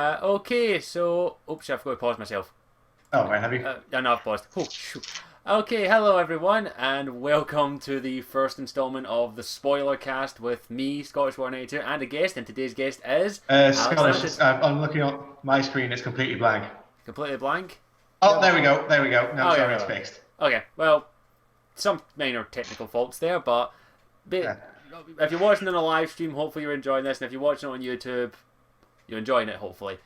Okay, so oops, I've got to pause myself. Oh, right, have you? Yeah, no, I've paused. Oh, shoot. Okay, hello everyone, and welcome to the first installment of the spoiler cast with me, Scottish War 92, and a guest. And today's guest is Scottish. Alexthehunted. I'm looking at my screen. It's completely blank. Completely blank. Oh, there we go. There we go. No, Oh yeah, sorry, right, it's right. fixed. Okay, well, some minor technical faults there, but Yeah. if you're watching on a live stream, hopefully you're enjoying this, and if you're watching it on YouTube, you're enjoying it, hopefully.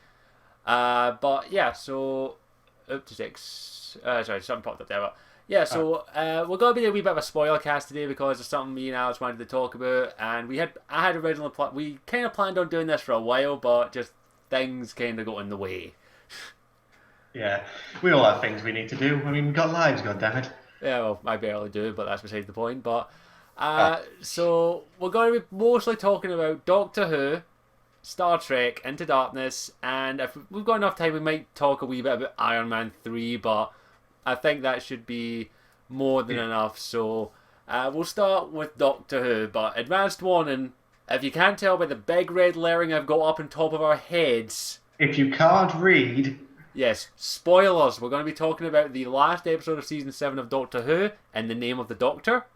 But yeah, so oops, six. Sorry, something popped up there. But yeah, Oh, so we're gonna be a wee bit of a spoiler cast today because it's something me and Alex wanted to talk about, and I had originally we kind of planned on doing this for a while, but just things kind of got in the way. yeah. We all have things we need to do. I mean, we've got lives, goddammit. Yeah, well, I barely do, but that's beside the point. But Oh, so we're going to be mostly talking about Doctor Who, Star Trek, Into Darkness, and if we've got enough time, we might talk a wee bit about Iron Man 3, but I think that should be more than yeah. enough. So we'll start with Doctor Who, but advanced warning, if you can't tell by the big red lettering I've got up on top of our heads, If you can't read, yes, spoilers. We're going to be talking about the last episode of season 7 of Doctor Who, In the Name of the Doctor,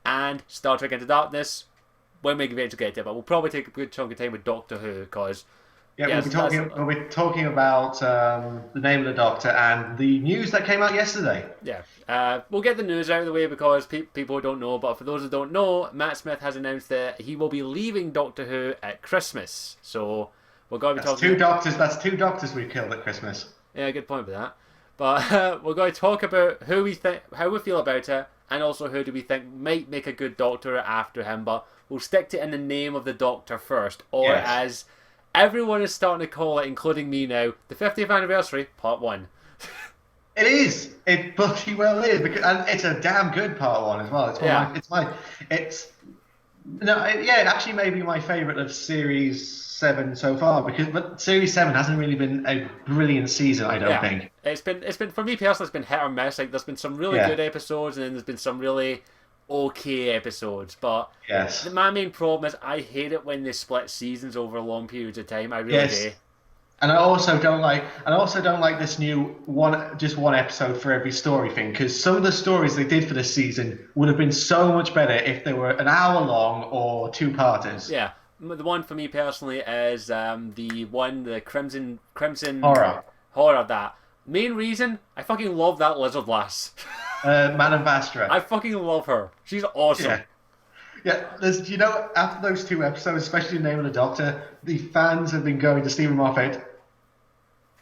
and Star Trek Into Darkness, when we eventually get to it, but we'll probably take a good chunk of time with Doctor Who, because yeah, yes, that's we'll be talking about the name of the Doctor and the news that came out yesterday. yeah. We'll get the news out of the way because people don't know. But for those who don't know, Matt Smith has announced that he will be leaving Doctor Who at Christmas. So we're going to be That's talking. two doctors. That's two doctors we killed at Christmas. Yeah, good point with that. But we're going to talk about who we think, how we feel about it, and also who do we think might make a good Doctor after him. But we'll stick to In the Name of the Doctor first, or Yes. as everyone is starting to call it, including me now, the 50th anniversary, part one. It is. It bloody well is because, and it's a damn good part one as well. It's one. Yeah, It's no. Yeah, it actually may be my favorite of series 7 so far but series 7 hasn't really been a brilliant season. I don't yeah. think. It's been for me personally. It's been hit or miss. Like there's been some really Yeah. good episodes, and then there's been some really okay episodes. But Yes. my main problem is I hate it when they split seasons over long periods of time. I really Yes. do. And I also don't like this new one episode for every story thing because some of the stories they did for this season would have been so much better if they were an hour long or two-parters. Yeah, the one for me personally is the Crimson Horror. Horror. That main reason I fucking love that lizard lass. Man and Vastra. I fucking love her. She's awesome. Yeah. Yeah, after those two episodes, especially the Name of the Doctor, the fans have been going to Stephen Moffat.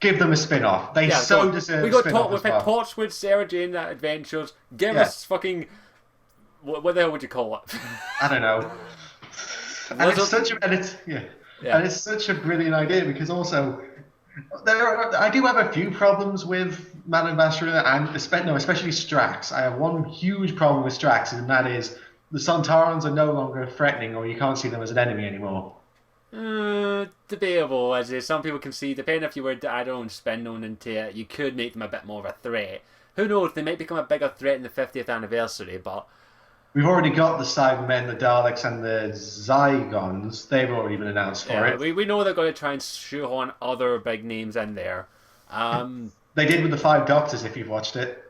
Give them a spin-off. They Yeah, so so deserve we a got spin-off we've as had well. Torchwood, Sarah Jane Adventures. Give Yeah, us fucking what the hell would you call it? I don't know. And it's Lizard. such a and it's yeah, Yeah, and it's such a brilliant idea because also I do have a few problems with Madame Vastra and especially Strax. I have one huge problem with Strax, and that is the Sontarans are no longer threatening, or you can't see them as an enemy anymore. debatable. As is, some people can see, depending if you were to add on spin on into it, you could make them a bit more of a threat. Who knows? They might become a bigger threat in the 50th anniversary, but We've already got the Cybermen, the Daleks, and the Zygons. They've already been announced for yeah, it. we know they're going to try and shoehorn other big names in there. Um, They did with the Five Doctors, if you've watched it.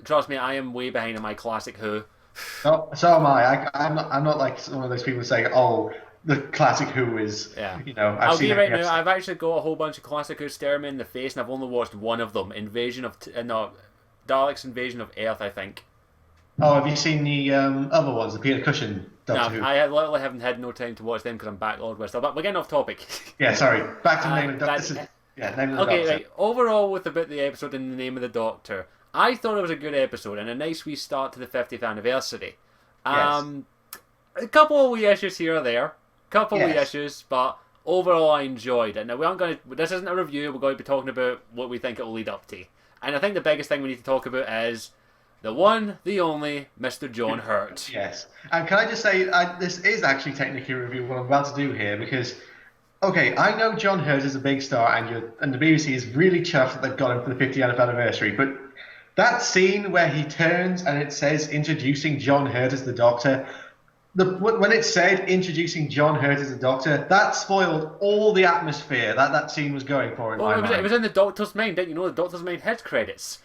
trust me, I am way behind on my classic Who. So am I. I'm not like one of those people saying, "Oh, the classic Who is." Yeah. I've I'll seen be right every now. episode. I've actually got a whole bunch of classic Who staring me in the face, and I've only watched one of them. No, Daleks Invasion of Earth, I think. Oh, have you seen the other ones, the Peter Cushing No, Doctor Who? I literally haven't had no time to watch them because I'm backlogged with stuff. But we're getting off topic. Yeah, sorry. Back to the name of the Doctor. That's Name of the okay. Doctor. Right. Overall, with about the episode in the name of the Doctor, I thought it was a good episode and a nice wee start to the 50th anniversary. Yes. A couple of wee issues here or there, couple of wee Yes. issues, but overall I enjoyed it. Now we aren't going to. This isn't a review. We're going to be talking about what we think it will lead up to, and I think the biggest thing we need to talk about is the one, the only, Mr. John Hurt. Yes. And can I just say, this is actually technically a review of what I'm about to do here because, okay, I know John Hurt is a big star and the BBC is really chuffed that they've got him for the 50th anniversary, but that scene where he turns and it says introducing John Hurt as the Doctor, when it said introducing John Hurt as a Doctor, that spoiled all the atmosphere that scene was going for in Well, my it mind. was in the Doctor's mind, didn't you know? The Doctor's mind has credits.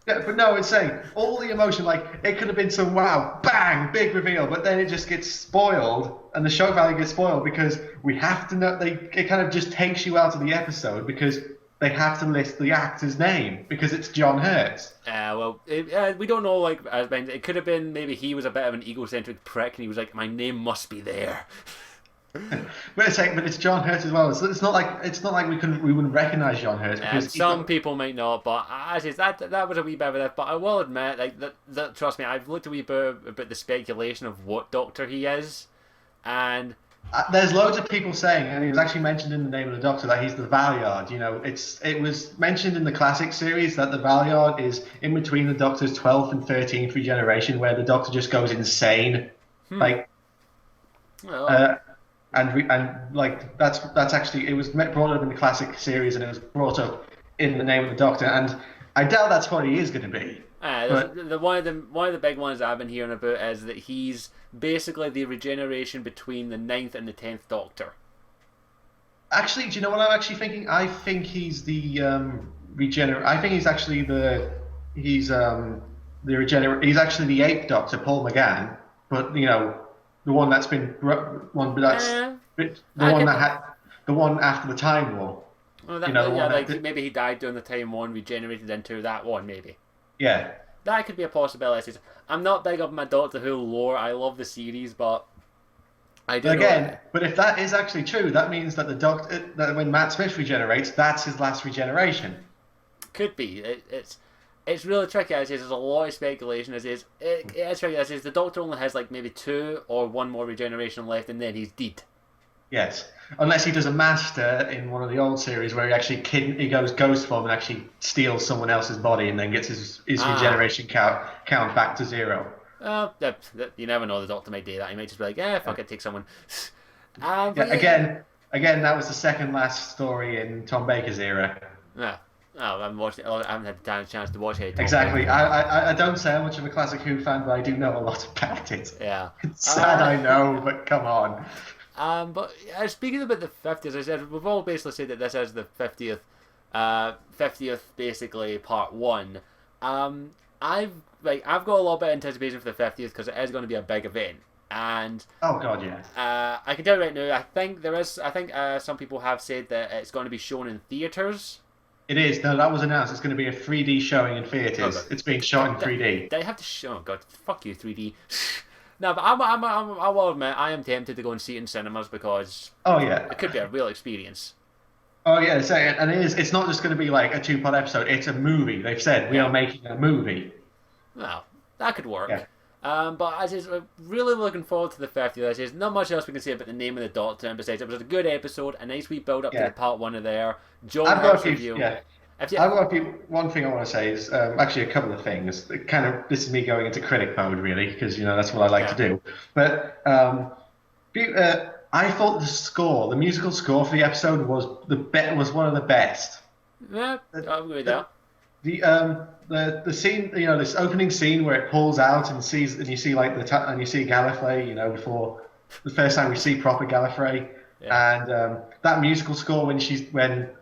Yeah, but no, it's saying all the emotion, like it could have been some wow, bang, big reveal, but then it just gets spoiled, and the shock value gets spoiled because we have to know. It kind of just takes you out of the episode because they have to list the actor's name because it's John Hurt. We don't know. Like, as mentioned, it could have been maybe he was a bit of an egocentric prick, and he was like, "My name must be there." Wait a second, but it's John Hurt as well. So it's not like we wouldn't recognize John Hurt And because some people might not, but actually, that was a wee bit of it. But I will admit, like that trust me, I've looked a wee bit about the speculation of what Doctor he is, and there's loads of people saying, and it was actually mentioned in the name of the Doctor that he's the Valyard. You know, it was mentioned in the classic series that the Valyard is in between the Doctor's 12th and 13th regeneration, where the Doctor just goes insane, like. well, And like that's actually it was brought up in the classic series and it was brought up in the name of the Doctor and I doubt that's what he is going to be. the one of the big ones that I've been hearing about is that he's basically the regeneration between the ninth and the 10th Doctor. Actually, do you know what I'm actually thinking? I think he's the I think he's actually he's he's actually the eighth Doctor, Paul McGann, but you know. The one that's been one, but that's the one that had the one after the Time War. Well, you know, maybe he died during the Time War and regenerated into that one, maybe. Yeah, that could be a possibility. I'm not big up my Doctor Who lore. I love the series, but I do. But if that is actually true, that means that the Doctor that when Matt Smith regenerates, that's his last regeneration. Could be. It's really tricky. As is, there's a lot of speculation. As is, it's tricky. As is, the Doctor only has like maybe 2 or 1 more regeneration left, and then he's dead. Yes, unless he does a master in one of the old series where he actually he goes ghost form and actually steals someone else's body and then gets his regeneration count back to 0. You never know. The Doctor might do that. He might just be like, fuck it, take someone. Again, that was the second last story in Tom Baker's era. Yeah. Oh, I haven't had the chance to watch it. Exactly. I don't say I'm much of a classic Who fan, but I do know a lot about it. Yeah. It's sad, I know, but come on. But speaking about the 50th, I said we've all basically said that this is the 50th basically part 1. I've got a little bit of anticipation for the 50th because it is going to be a big event. And oh god, yeah. I can tell you right now, I think some people have said that it's going to be shown in theaters. It is. No, that was announced. It's going to be a 3D showing in theaters. Oh, it's being shot in 3D. They have to show. Oh god, fuck you, 3D. No, but I will admit I am tempted to go and see it in cinemas because it could be a real experience. Oh yeah, and it is. It's not just going to be like a 2-part episode. It's a movie. They've said we are making a movie. Well, that could work. Yeah. But as is, really looking forward to the 50th. As is, not much else we can say about the name of the Doctor. And besides, it was a good episode, a nice wee build up to the part 1 of there. I've got a few. One thing I want to say is actually a couple of things. This is me going into critic mode really, because that's what I like to do. But I thought the musical score for the episode was one of the best. Yeah, I agree with that. The scene, this opening scene where it pulls out and you see like and you see Gallifrey, before the first time we see proper Gallifrey, and that musical score when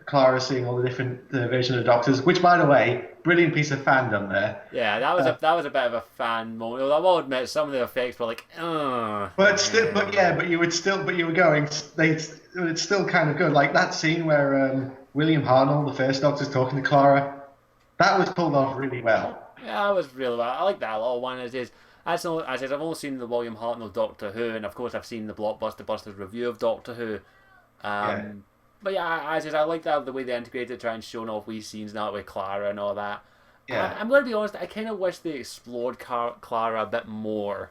Clara's seeing all the different versions of the Doctors, which by the way, brilliant piece of fandom there. Yeah, that was a bit of a fan moment. I will admit some of the effects were like, but you were going. It's still kind of good. Like that scene where William Hartnell, the first Doctor's talking to Clara. That was pulled off really well. Yeah, it was really well. I like that little one. I've only seen the William Hartnell Doctor Who, and of course I've seen the Blockbuster Busters review of Doctor Who. But yeah, I like that the way they integrated, trying to show off wee scenes now with Clara and all that. Yeah. I'm going to be honest. I kind of wish they explored Clara a bit more.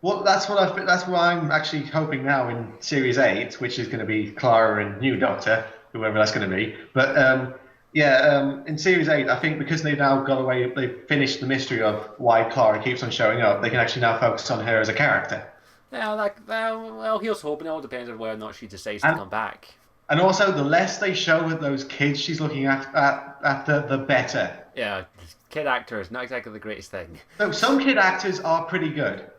Well, that's what I'm actually hoping now in Series 8, which is going to be Clara and new Doctor, whoever that's going to be. But in Series 8, I think because they've now they've finished the mystery of why Clara keeps on showing up, they can actually now focus on her as a character. Yeah, here's hoping. It all depends on whether or not she decides to come back. And also, the less they show with those kids she's looking after, the better. Yeah, kid actors, not exactly the greatest thing. So some kid actors are pretty good.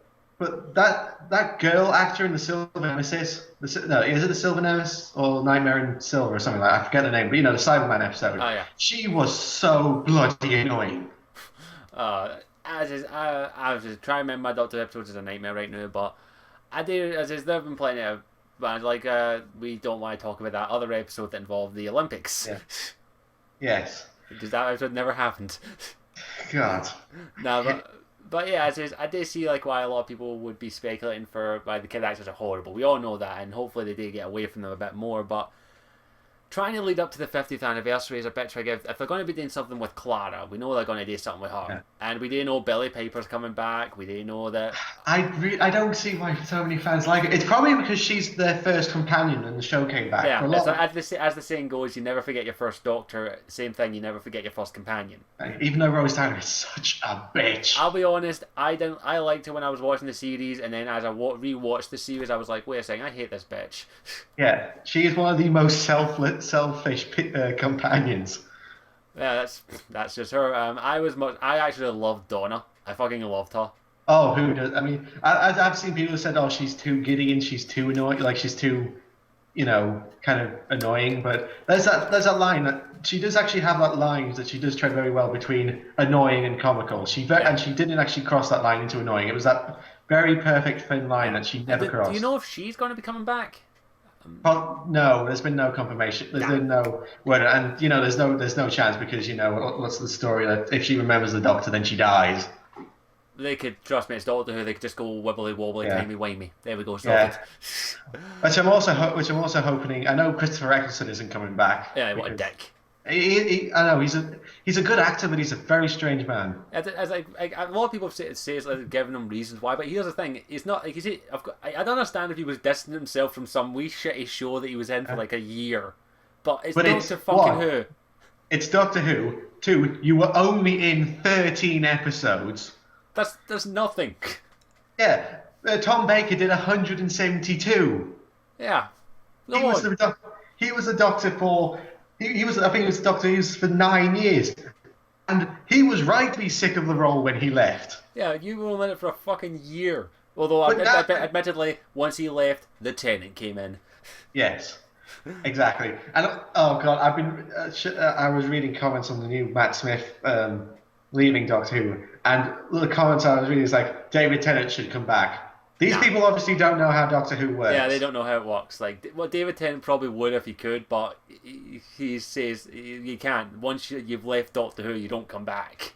But that girl actor in the Silver Nemesis, no, is it the Silver Nemesis or Nightmare in Silver or something like that? I forget the name, but the Cyberman episode. Oh yeah. She was so bloody annoying. I was just trying to remember my Doctor episodes is a nightmare right now, but I do as is there have been plenty of but like we don't want to talk about that other episode that involved the Olympics. Yeah. Yes. Because that episode never happened. God. No, but yeah, as is, I did see like why a lot of people would be speculating for why the kid actors are horrible. We all know that, and hopefully they do get away from them a bit more. But trying to lead up to the 50th anniversary is a bit tricky. If they're going to be doing something with Clara, we know they're going to do something with her. Yeah. And we do know Billy Piper's coming back. We do know that... I don't see why so many fans like it. It's probably because she's their first companion and the show came back. Yeah, so as the saying goes, you never forget your first Doctor. Same thing, you never forget your first companion. Even though Rose Tyler is such a bitch. I'll be honest, I liked her when I was watching the series, and then as I re-watched the series, I was like, wait a second, I hate this bitch. Yeah, she is one of the most selfish companions. Yeah, that's just her. I actually loved Donna. I fucking loved her. Oh, who does? I mean, I've seen people who said, "Oh, she's too giddy and she's too annoying, like she's too, kind of annoying." But there's that line that she does actually have that line that she does tread very well between annoying and comical. And she didn't actually cross that line into annoying. It was that very perfect thin line that she never crossed. Do you know if she's going to be coming back? No, there's been no confirmation. There's been no word, and there's no chance because what's the story that if she remembers the Doctor, then she dies. They could trust me. It's Doctor Who. They could just go wibbly wobbly, timey wimey. There we go. Sorted. Yeah. Which I'm also hoping. I know Christopher Eccleston isn't coming back. Yeah, what a dick. I know he's a good actor, but he's a very strange man. As a lot of people say it's like giving him reasons why, but here's the thing: it's not like I don't understand if he was distancing himself from some wee shitty show that he was in for like a year, but it's Doctor fucking Who. It's Doctor Who. 2, you were only in 13 episodes. That's nothing. Yeah, Tom Baker did 172. Yeah, he was the Doctor for. He was, I think, he was Doctor Who for 9 years, and he was rightly sick of the role when he left. Yeah, you were only in it for a fucking year. Although, admittedly, once he left, the Tenant came in. Yes, exactly. And oh god, I was reading comments on the new Matt Smith leaving Doctor Who, and the comments I was reading is like David Tennant should come back. These people obviously don't know how Doctor Who works. Yeah, they don't know how it works. Like, well, David Tennant probably would if he could, but he says you can't. Once you've left Doctor Who, you don't come back.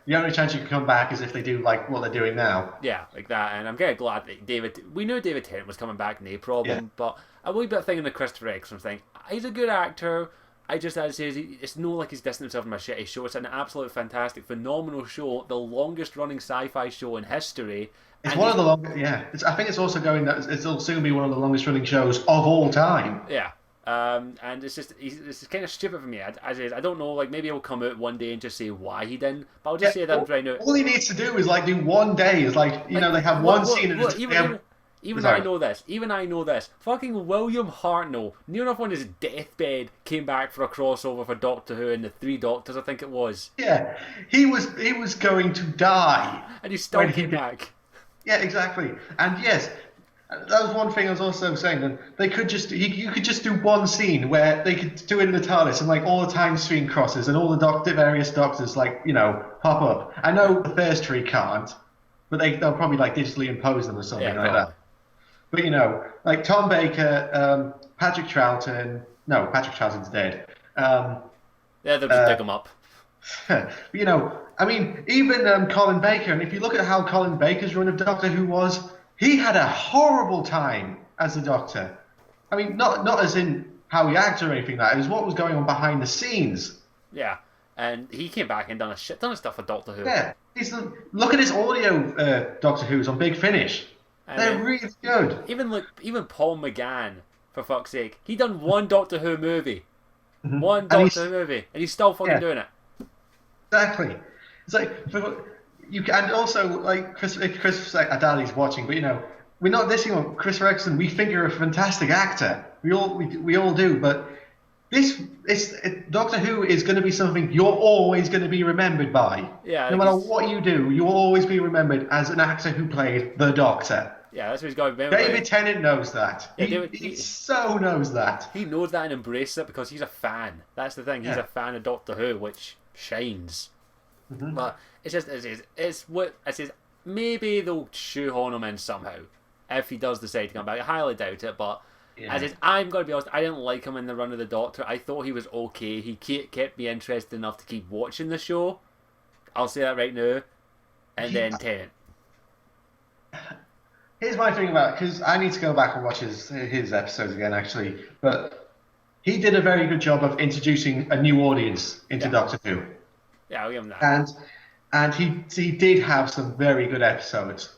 The only chance you can come back is if they do like what they're doing now. Yeah, like that. And I'm kind of glad that we knew David Tennant was coming back, no problem. Yeah. But a wee bit thinking the Christopher Eccleston thing. He's a good actor. I just had to say, it's no like he's distancing himself from a shitty show. It's an absolute fantastic, phenomenal show. The longest running sci-fi show in history. It's one of the longest, yeah. I think it's also it'll soon be one of the longest running shows of all time. Yeah. And it's kind of stupid for me. I don't know, like maybe he'll come out one day and just say why he didn't. But I'll just say that right now. All he needs to do is like do one day. Is like they have one scene. Even I know this. Even I know this. Fucking William Hartnell, near enough on his deathbed, came back for a crossover for Doctor Who and the Three Doctors, I think it was. Yeah, he was going to die, and he still came back. Yeah, exactly. And yes, that was one thing I was also saying. That they could you could just do one scene where they could do it in the TARDIS and like all the time stream crosses and all the various doctors like pop up. I know the first three can't, but they'll probably like digitally impose them or something like that. But like Tom Baker, Patrick Troughton. No, Patrick Troughton's dead. Yeah, they'll just dig him up. But, I mean, even Colin Baker, and if you look at how Colin Baker's run of Doctor Who was, he had a horrible time as the Doctor. I mean, not as in how he acted or anything like that. It was what was going on behind the scenes. Yeah, and he came back and done a shit ton of stuff with Doctor Who. Yeah, look at his audio Doctor Who's on Big Finish. And they're really good. Even Paul McGann, for fuck's sake, he done one Doctor Who movie, one Doctor Who movie, and he's still fucking doing it. Exactly. It's like you can, and also like if Chris like Adali's watching, but we're not dissing on Chris Eccleston. We think you're a fantastic actor. We all do, but Doctor Who is going to be something you're always going to be remembered by. Yeah, No like matter he's what you do, you will always be remembered as an actor who played the Doctor. yeah, that's what he's got to remember. David Like, Tennant knows that. yeah, He so knows that. he knows that and embraces it because he's a fan. That's the thing. He's a Yeah. fan of Doctor Who, which shines. Hmm. But it's what it says. Maybe they'll shoehorn him in somehow if he does decide to come back. I highly doubt it, but as Yeah. is, I'm going to be honest. I didn't like him in the run of the Doctor. I thought he was okay. He kept me interested enough to keep watching the show. I'll say that right now. And He, then Tennant. here's my thing about because I need to go back and watch his episodes again actually, but he did a very good job of introducing a new audience into Yeah, Doctor Who, yeah, I'll give him that. and he did have some very good episodes.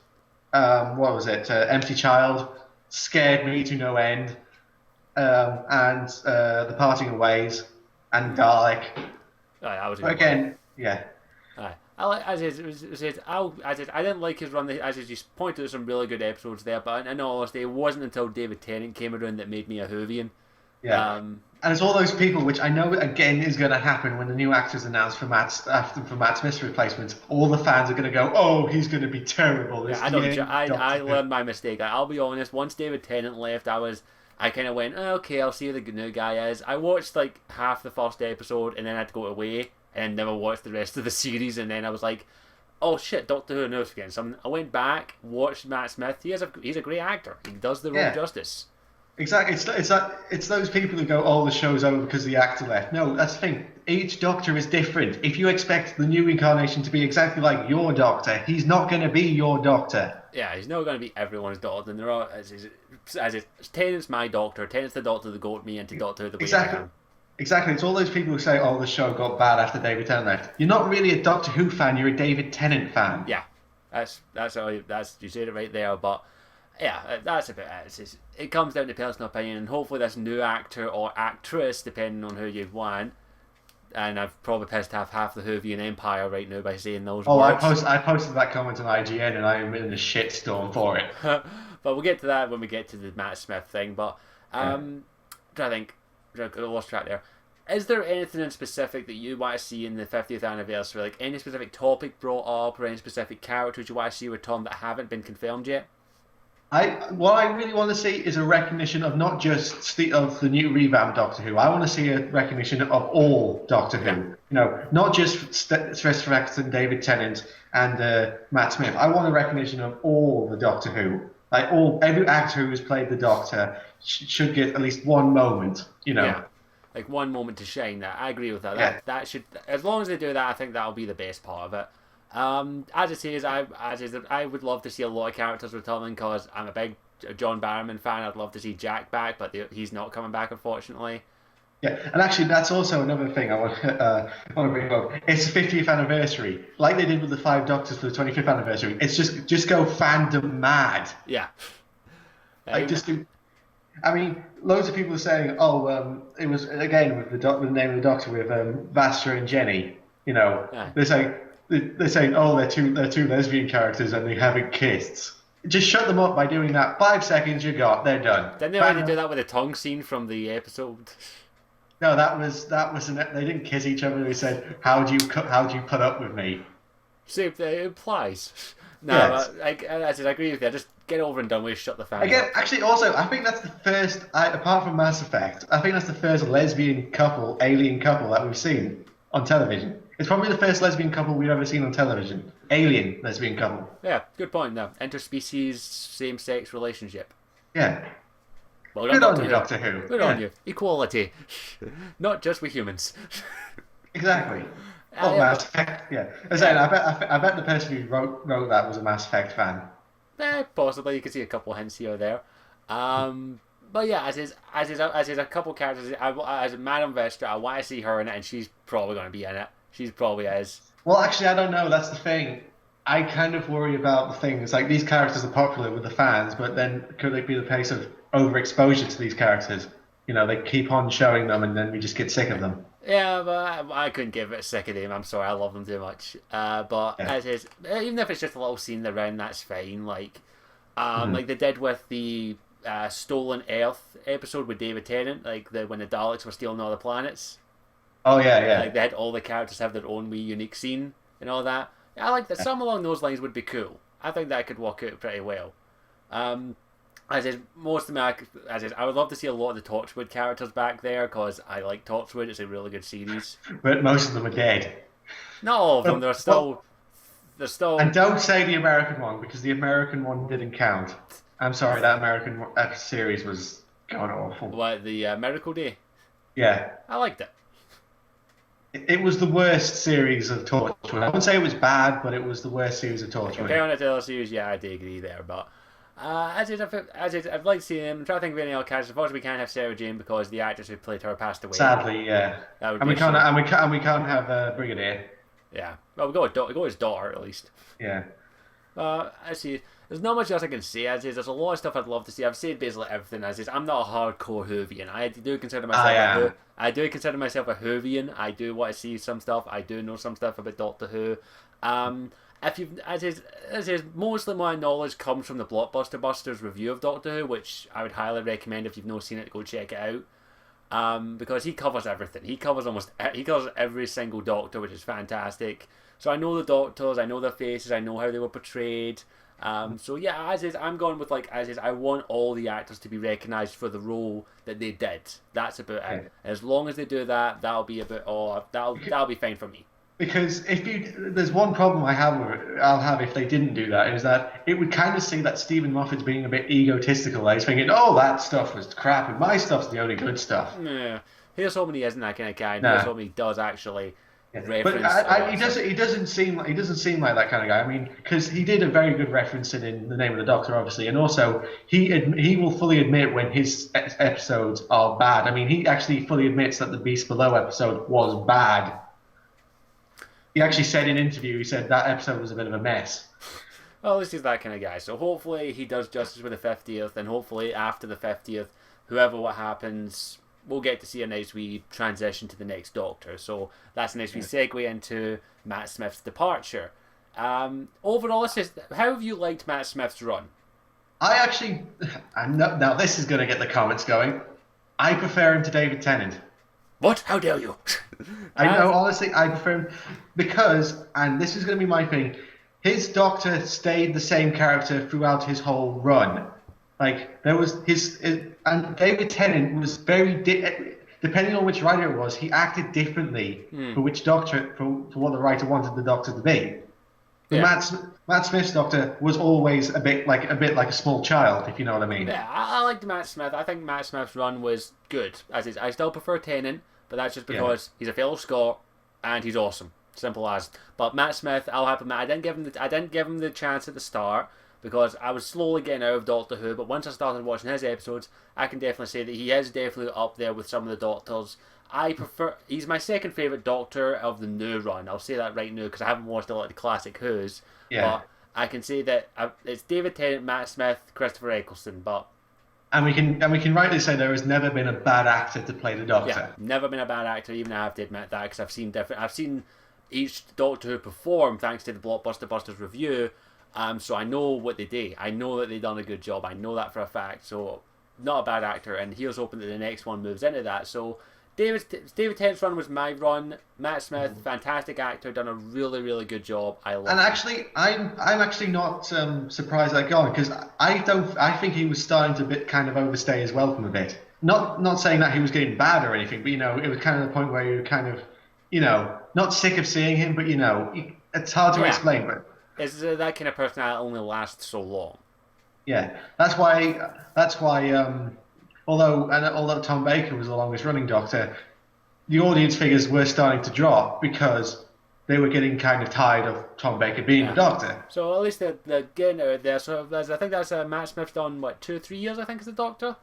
What was it? Empty Child scared me to no end, and The Parting of Ways and Dalek. Oh, yeah, I was a But good one. again, yeah, Aye. I like as is, I didn't like his run. As is, you pointed to some really good episodes there, but in all honesty, it wasn't until David Tennant came around that made me a Whovian. yeah. Um, And it's all those people, which I know again is going to happen when the new actor's announced for Matt Smith's replacement. All the fans are going to go, "Oh, he's going to be terrible." yeah, It's I the don't. end of I Doctor Who." learned my mistake. I'll be honest. Once David Tennant left, I kind of went, oh, okay, I'll see who the new guy is. I watched like half the first episode, and then I had to go away and never watched the rest of the series. And then I was like, oh shit, Doctor Who knows again. So I went back, watched Matt Smith. He's a great actor. He does the role Yeah, justice. exactly. It's those people who go, "Oh, the show's over because the actor left." No, that's the thing. Each Doctor is different. If you expect the new incarnation to be exactly like your Doctor, he's not going to be your Doctor. Yeah, he's not going to be everyone's doctor. And there are as Tennant's my doctor. Tennant's the doctor that got me into Doctor Who the way I Exactly. am. Exactly. It's all those people who say, "Oh, the show got bad after David Tennant left." You're not really a Doctor Who fan. You're a David Tennant fan. Yeah, that's you said it right there. But yeah, that's about it. It comes down to personal opinion, and hopefully this new actor or actress, depending on who you want. And I've probably pissed off half the Whovian Empire right now by saying those Oh, words. I posted that comment on IGN, and I am in a shitstorm for it. But we'll get to that when we get to the Matt Smith thing. But Yeah. I think I lost track there. Is there anything in specific that you want to see in the 50th anniversary? Like any specific topic brought up or any specific characters you want to see return that haven't been confirmed yet? What I really want to see is a recognition of not just of the new revamped Doctor Who. I want to see a recognition of all Doctor Who. Yeah. You know, not just Stress and David Tennant and Matt Smith. I want a recognition of all the Doctor Who. Like every actor who has played the Doctor should get at least one moment. You know. Yeah. Like one moment to shine. That I agree with that. Yeah. That should, as long as they do that, I think that'll be the best part of it. As it says, I would love to see a lot of characters returning because I'm a big John Barrowman fan. I'd love to see Jack back, but he's not coming back, unfortunately. Yeah, and actually, that's also another thing I want to bring up. It's the 50th anniversary, like they did with the Five Doctors for the 25th anniversary. It's just go fandom mad. Yeah. Like just do. I mean, loads of people are saying, "Oh, it was again with the name of the Doctor with Vastra and Jenny." You know, Yeah. they're saying, "Oh, they're two lesbian characters and they haven't kissed." Just shut them up by doing that. 5 seconds, they're done. Didn't they already do that with the tongue scene from the episode? No, that was they didn't kiss each other. They said, how do you put up with me?" See, it implies. No, Yes. I agree with you. Just get over and done with. Shut the fans Again, up. actually, also, I think that's the first, apart from Mass Effect, I think that's the first alien couple that we've seen on television. It's probably the first lesbian couple we've ever seen on television. Alien lesbian couple. Yeah, good point. No, interspecies, same-sex relationship. Yeah. Well Good done, on you, Doctor Who. Good Yeah, on you. Equality, not just with humans. exactly. Oh, Yeah, Mass Effect. Yeah. I bet the person who wrote that was a Mass Effect fan. possibly you could see a couple hints here or there. But yeah, as is a couple characters. As Madame Vestra, I want to see her in it, and she's probably going to be in it. She's probably is. Well, actually, I don't know. That's the thing. I kind of worry about the things like these characters are popular with the fans, but then could it be the case of overexposure to these characters? You know, they keep on showing them, and then we just get sick of them. Yeah, but I couldn't give it a sick of them. I'm sorry, I love them too much. But Yeah. as is, even if it's just a little scene around, that's fine. Like, Mhm. like they did with the Stolen Earth episode with David Tennant, like when the Daleks were stealing all the planets. Oh yeah, Like yeah. they had all the characters have their own wee unique scene and all that. I like that. Some along those lines would be cool. I think that could work out pretty well. Um, as is most of my, as is, I would love to see a lot of the Torchwood characters back there because I like Torchwood. It's a really good series. But most of them are dead. Not all of them. They're Well, still. They're still. and don't say the American one because the American one didn't count. I'm sorry, that American series was god awful. What the Miracle Day? Yeah, I liked it. it was the worst series of Torchwood. I wouldn't say it was bad, but it was the worst series of Comparing Torchwood. it to the other series, yeah, I do agree there. But I'd like to see him. I'm trying to think of any other characters. Unfortunately, we can't have Sarah Jane because the actress who played her passed away. Sadly, yeah. That would And be we a can't, shame. and we can't have Brigadier. Yeah. Well, we go with his daughter at least. Yeah. I see. There's not much else I can say. As is, there's a lot of stuff I'd love to see. I've said basically everything. As is, I'm not a hardcore Whovian. I do consider myself I am. I do consider myself a Whovian. I do want to see some stuff. I do know some stuff about Doctor Who. If you've as is, mostly my knowledge comes from the Blockbuster Busters review of Doctor Who, which I would highly recommend if you've not seen it, go check it out. Because he covers everything. He covers every single Doctor, which is fantastic. So I know the Doctors, I know their faces, I know how they were portrayed. So yeah, as is, I'm going with I want all the actors to be recognised for the role that they did. That's about it. As long as they do that, that'll be about all. That'll be fine for me. Because there's one problem I'll have if they didn't do that, is that it would kind of seem that Stephen Moffat's being a bit egotistical. Like he's thinking, oh, that stuff was crap, and my stuff's the only good stuff. Yeah, here's hoping he isn't that kind of guy. Nah. Here's hoping he does actually reference. But he doesn't seem like that kind of guy. I mean, because he did a very good reference in The Name of the Doctor, obviously, and also he will fully admit when his episodes are bad. I mean, he actually fully admits that the Beast Below episode was bad. He actually said in an interview, he said that episode was a bit of a mess. Well, at least he's that kind of guy. So hopefully he does justice with the 50th, and hopefully after the 50th, what happens, we'll get to see a nice wee transition to the next Doctor. So that's a nice wee segue into Matt Smith's departure. Overall, how have you liked Matt Smith's run? Now this is going to get the comments going. I prefer him to David Tennant. What? How dare you? I know, honestly, I prefer him because, and this is going to be my thing, his Doctor stayed the same character throughout his whole run. Like, there was and David Tennant was depending on which writer it was, he acted differently for which Doctor, for what the writer wanted the Doctor to be. Yeah. Matt Smith's Doctor was always a bit like a small child, if you know what I mean. Yeah, I liked Matt Smith. I think Matt Smith's run was good. I still prefer Tennant, but that's just because he's a fellow Scot and he's awesome. Simple as. But Matt Smith, I'll have to admit, I didn't give him the chance at the start because I was slowly getting out of Doctor Who. But once I started watching his episodes, I can definitely say that he is definitely up there with some of the Doctors. He's my second favourite Doctor of the new run. I'll say that right now because I haven't watched a lot of the classic Who's. Yeah. But I can say that it's David Tennant, Matt Smith, Christopher Eccleston. But And we can rightly say there has never been a bad actor to play the Doctor. yeah, never been a bad actor. Even I have to admit that because I've seen each Doctor Who perform thanks to the Blockbuster Busters review. So I know what they did. I know that they've done a good job. I know that for a fact. So not a bad actor, and here's hoping that the next one moves into that. So David Tennant's run was my run. Matt Smith, fantastic actor, done a really, really good job. I love. And actually, I'm actually not surprised at going because I think he was starting to kind of overstay as well from a bit. Not saying that he was getting bad or anything, but it was kind of the point where you kind of not sick of seeing him, but it's hard to explain. But it's that kind of personality only lasts so long. yeah, that's why. Although Tom Baker was the longest running Doctor, the audience figures were starting to drop because they were getting kind of tired of Tom Baker being the Doctor. So at least they're getting out there. So I think that's Matt Smith's done 2 or 3 years. I think as the Doctor.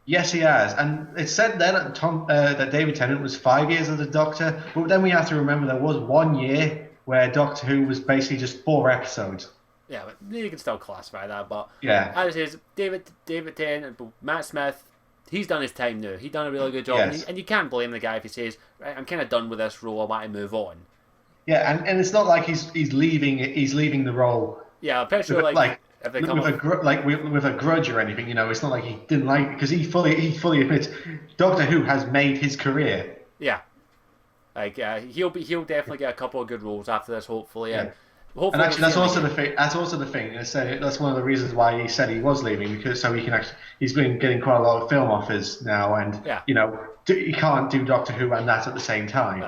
Yes, he has, and it's said then that David Tennant was 5 years as the Doctor, but then we have to remember there was 1 year where Doctor Who was basically just 4 episodes. Yeah, but you can still classify that. But Yeah. as it is, David Tennant, Matt Smith. He's done his time now. He's done a really good job, Yes. and you can't blame the guy if he says, "Right, I'm kind of done with this role. I want to move on." Yeah, and it's not like he's leaving the role. Yeah, I'm pretty sure. if they come with up. with a grudge or anything. It's not like he didn't like because he fully admits Doctor Who has made his career. Yeah, like he'll definitely get a couple of good roles after this, hopefully, and Yeah. And hopefully we'll actually, see that's him also again. the thing. That's also the thing. That's one of the reasons why he said he was leaving because so he can actually. He's been getting quite a lot of film offers now, and Yeah. he can't do Doctor Who and that at the same time.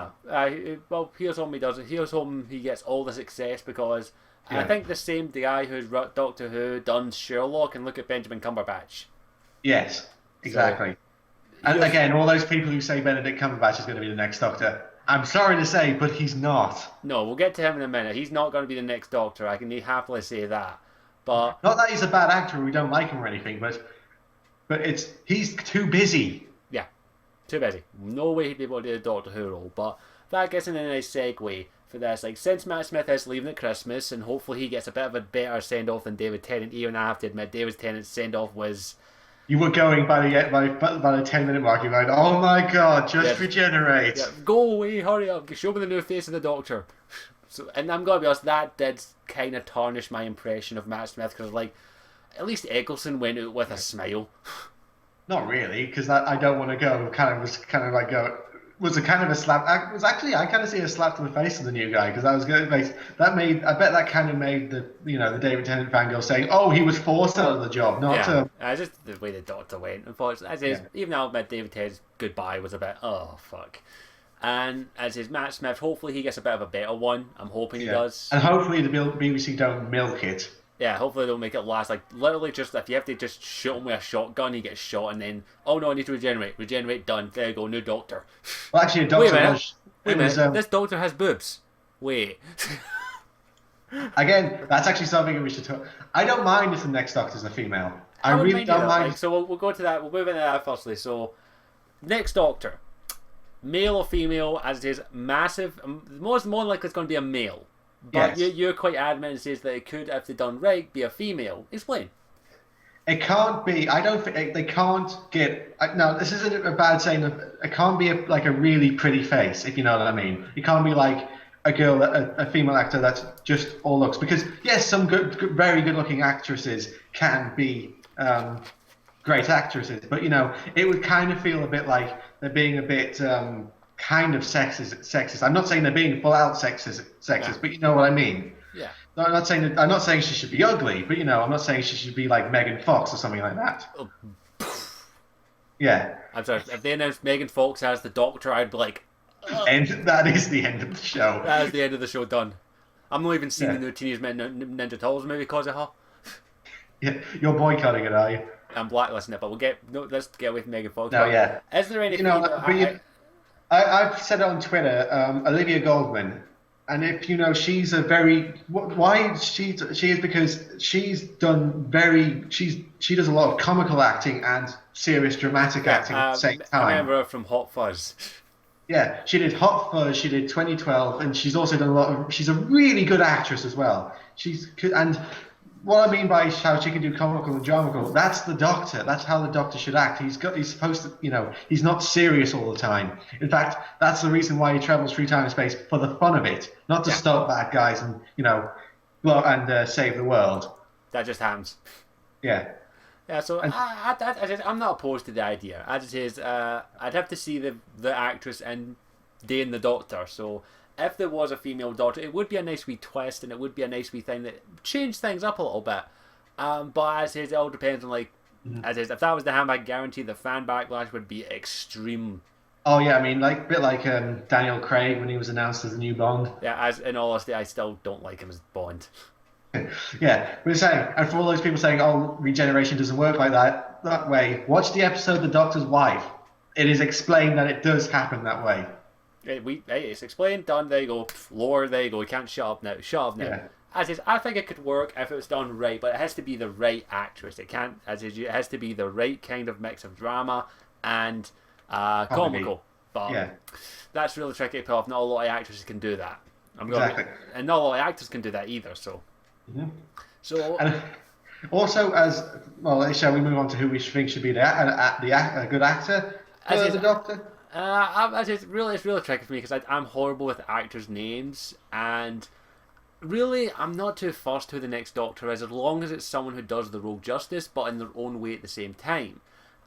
Well, here's hoping he does it. Here's hoping he gets all the success because I Yeah. think the guy who's wrote Doctor Who done Sherlock, and look at Benjamin Cumberbatch. Yes. So Exactly. And here's again, all those people who say Benedict Cumberbatch is going to be the next Doctor. I'm sorry to say, but he's not. no, we'll get to him in a minute. He's not going to be the next Doctor. I can happily say that. But Not that he's a bad actor or we don't like him or anything, but he's too busy. yeah, too busy. No way he'd be able to do a Doctor Who role. But that gets in a nice segue for this. Like, since Matt Smith is leaving at Christmas, and hopefully he gets a bit of a better send off than David Tennant, even I have to admit, David Tennant's send off was. You were going by the 10-minute mark. You're like, oh my god, just Yeah, regenerate. yeah, go away, hurry up, show me the new face of the Doctor. So, and I'm gonna be honest, that did kind of tarnish my impression of Matt Smith because, like, at least Eccleston went out with a smile. Not really, because I don't want to go. Kind of like was a kind of a slap. I kind of see a slap to the face of the new guy because I was going to that made. I bet that kind of made the David Tennant fangirl saying, "Oh, he was forced out of the job, not Yeah, to." just the way the Doctor went. Unfortunately, as is, even I'll admit David Tennant's goodbye was a bit, oh fuck. And as is Matt Smith, hopefully he gets a bit of a better one. I'm hoping he Yeah, does. and hopefully the BBC don't milk it. Yeah, hopefully they'll make it last. Like, literally just, if you have to just shoot him with a shotgun, he gets shot and then, oh no, I need to regenerate. Regenerate, done. There you go, new Doctor. Well, actually, a Wait a doctor minute. was. Wait a It was minute. This Doctor has boobs. Wait. again. That's actually something we should talk. I don't mind if the next Doctor's a female. I I wouldn't really mind don't either. mind. Like, so we'll go to that. We'll move into that firstly. So, next Doctor. Male or female, as it is massive. More than likely it's going to be a male. But Yes. you're quite adamant and says that it could, if they're done right, be a female. Explain. It can't be. I don't think they can't get. No, this isn't a bad saying. It can't be like a really pretty face, if you know what I mean. It can't be like a girl, a female actor that's just all looks. Because yes, some very good-looking actresses can be great actresses, but it would kind of feel a bit like they're being a bit kind of sexist. I'm not saying they're being full-out sexist, Yeah. but you know what I mean. Yeah. No, I'm not saying she should be ugly, but I'm not saying she should be like Megan Fox or something like that. Oh, Yeah, I'm sorry. If they announced Megan Fox as the Doctor, I'd be like, and that is the end of the show. that is the end of the show done. I'm not even seeing Yeah. the new Teenage Mutant Ninja Turtles movie because of her. Yeah, you're boycotting it, are you? I'm blacklisting it, but let's get away from Megan Fox. No, But yeah. is there any But female? I've said it on Twitter. Olivia Goldman, and if she's a very why she is because she does a lot of comical acting and serious dramatic acting at the same I time. remember her from Hot Fuzz. Yeah, she did Hot Fuzz, she did 2012, and she's also done a lot of. She's a really good actress as well. And what I mean by how she can do comical and dramatical, that's the Doctor. That's how the Doctor should act. He's supposed to, he's not serious all the time. In fact, that's the reason why he travels through time and space for the fun of it, not to stop bad guys and save the world. That just happens. Yeah. Yeah, so I'm not opposed to the idea. As it is, I'd have to see the actress and Dane the Doctor. So if there was a female Doctor, it would be a nice wee twist, and it would be a nice wee thing that changed things up a little bit. But as it is, it all depends on as is. If that was the handbag guarantee, the fan backlash would be extreme. Oh yeah, I mean, a bit like Daniel Craig when he was announced as the new Bond. Yeah, as in all honesty, I still don't like him as Bond. Yeah, we're saying, and for all those people saying, "Oh, regeneration doesn't work like that way," watch the episode "The Doctor's Wife." It is explained that it does happen that way. It's explained, done. There you go. Lore, there you go. You can't shut up now. Shut up now. Yeah. As is, I think it could work if it was done right, but it has to be the right actress. It can't, it has to be the right kind of mix of drama and comical. But that's really tricky to pull off. Not a lot of actresses can do that. Exactly. And not a lot of actors can do that either. So, so And also, as well, shall we move on to who we think should be a good actor for the Doctor? it's really tricky for me because I'm horrible with actors' names, and really, I'm not too fussed who the next Doctor is, as long as it's someone who does the role justice, but in their own way at the same time.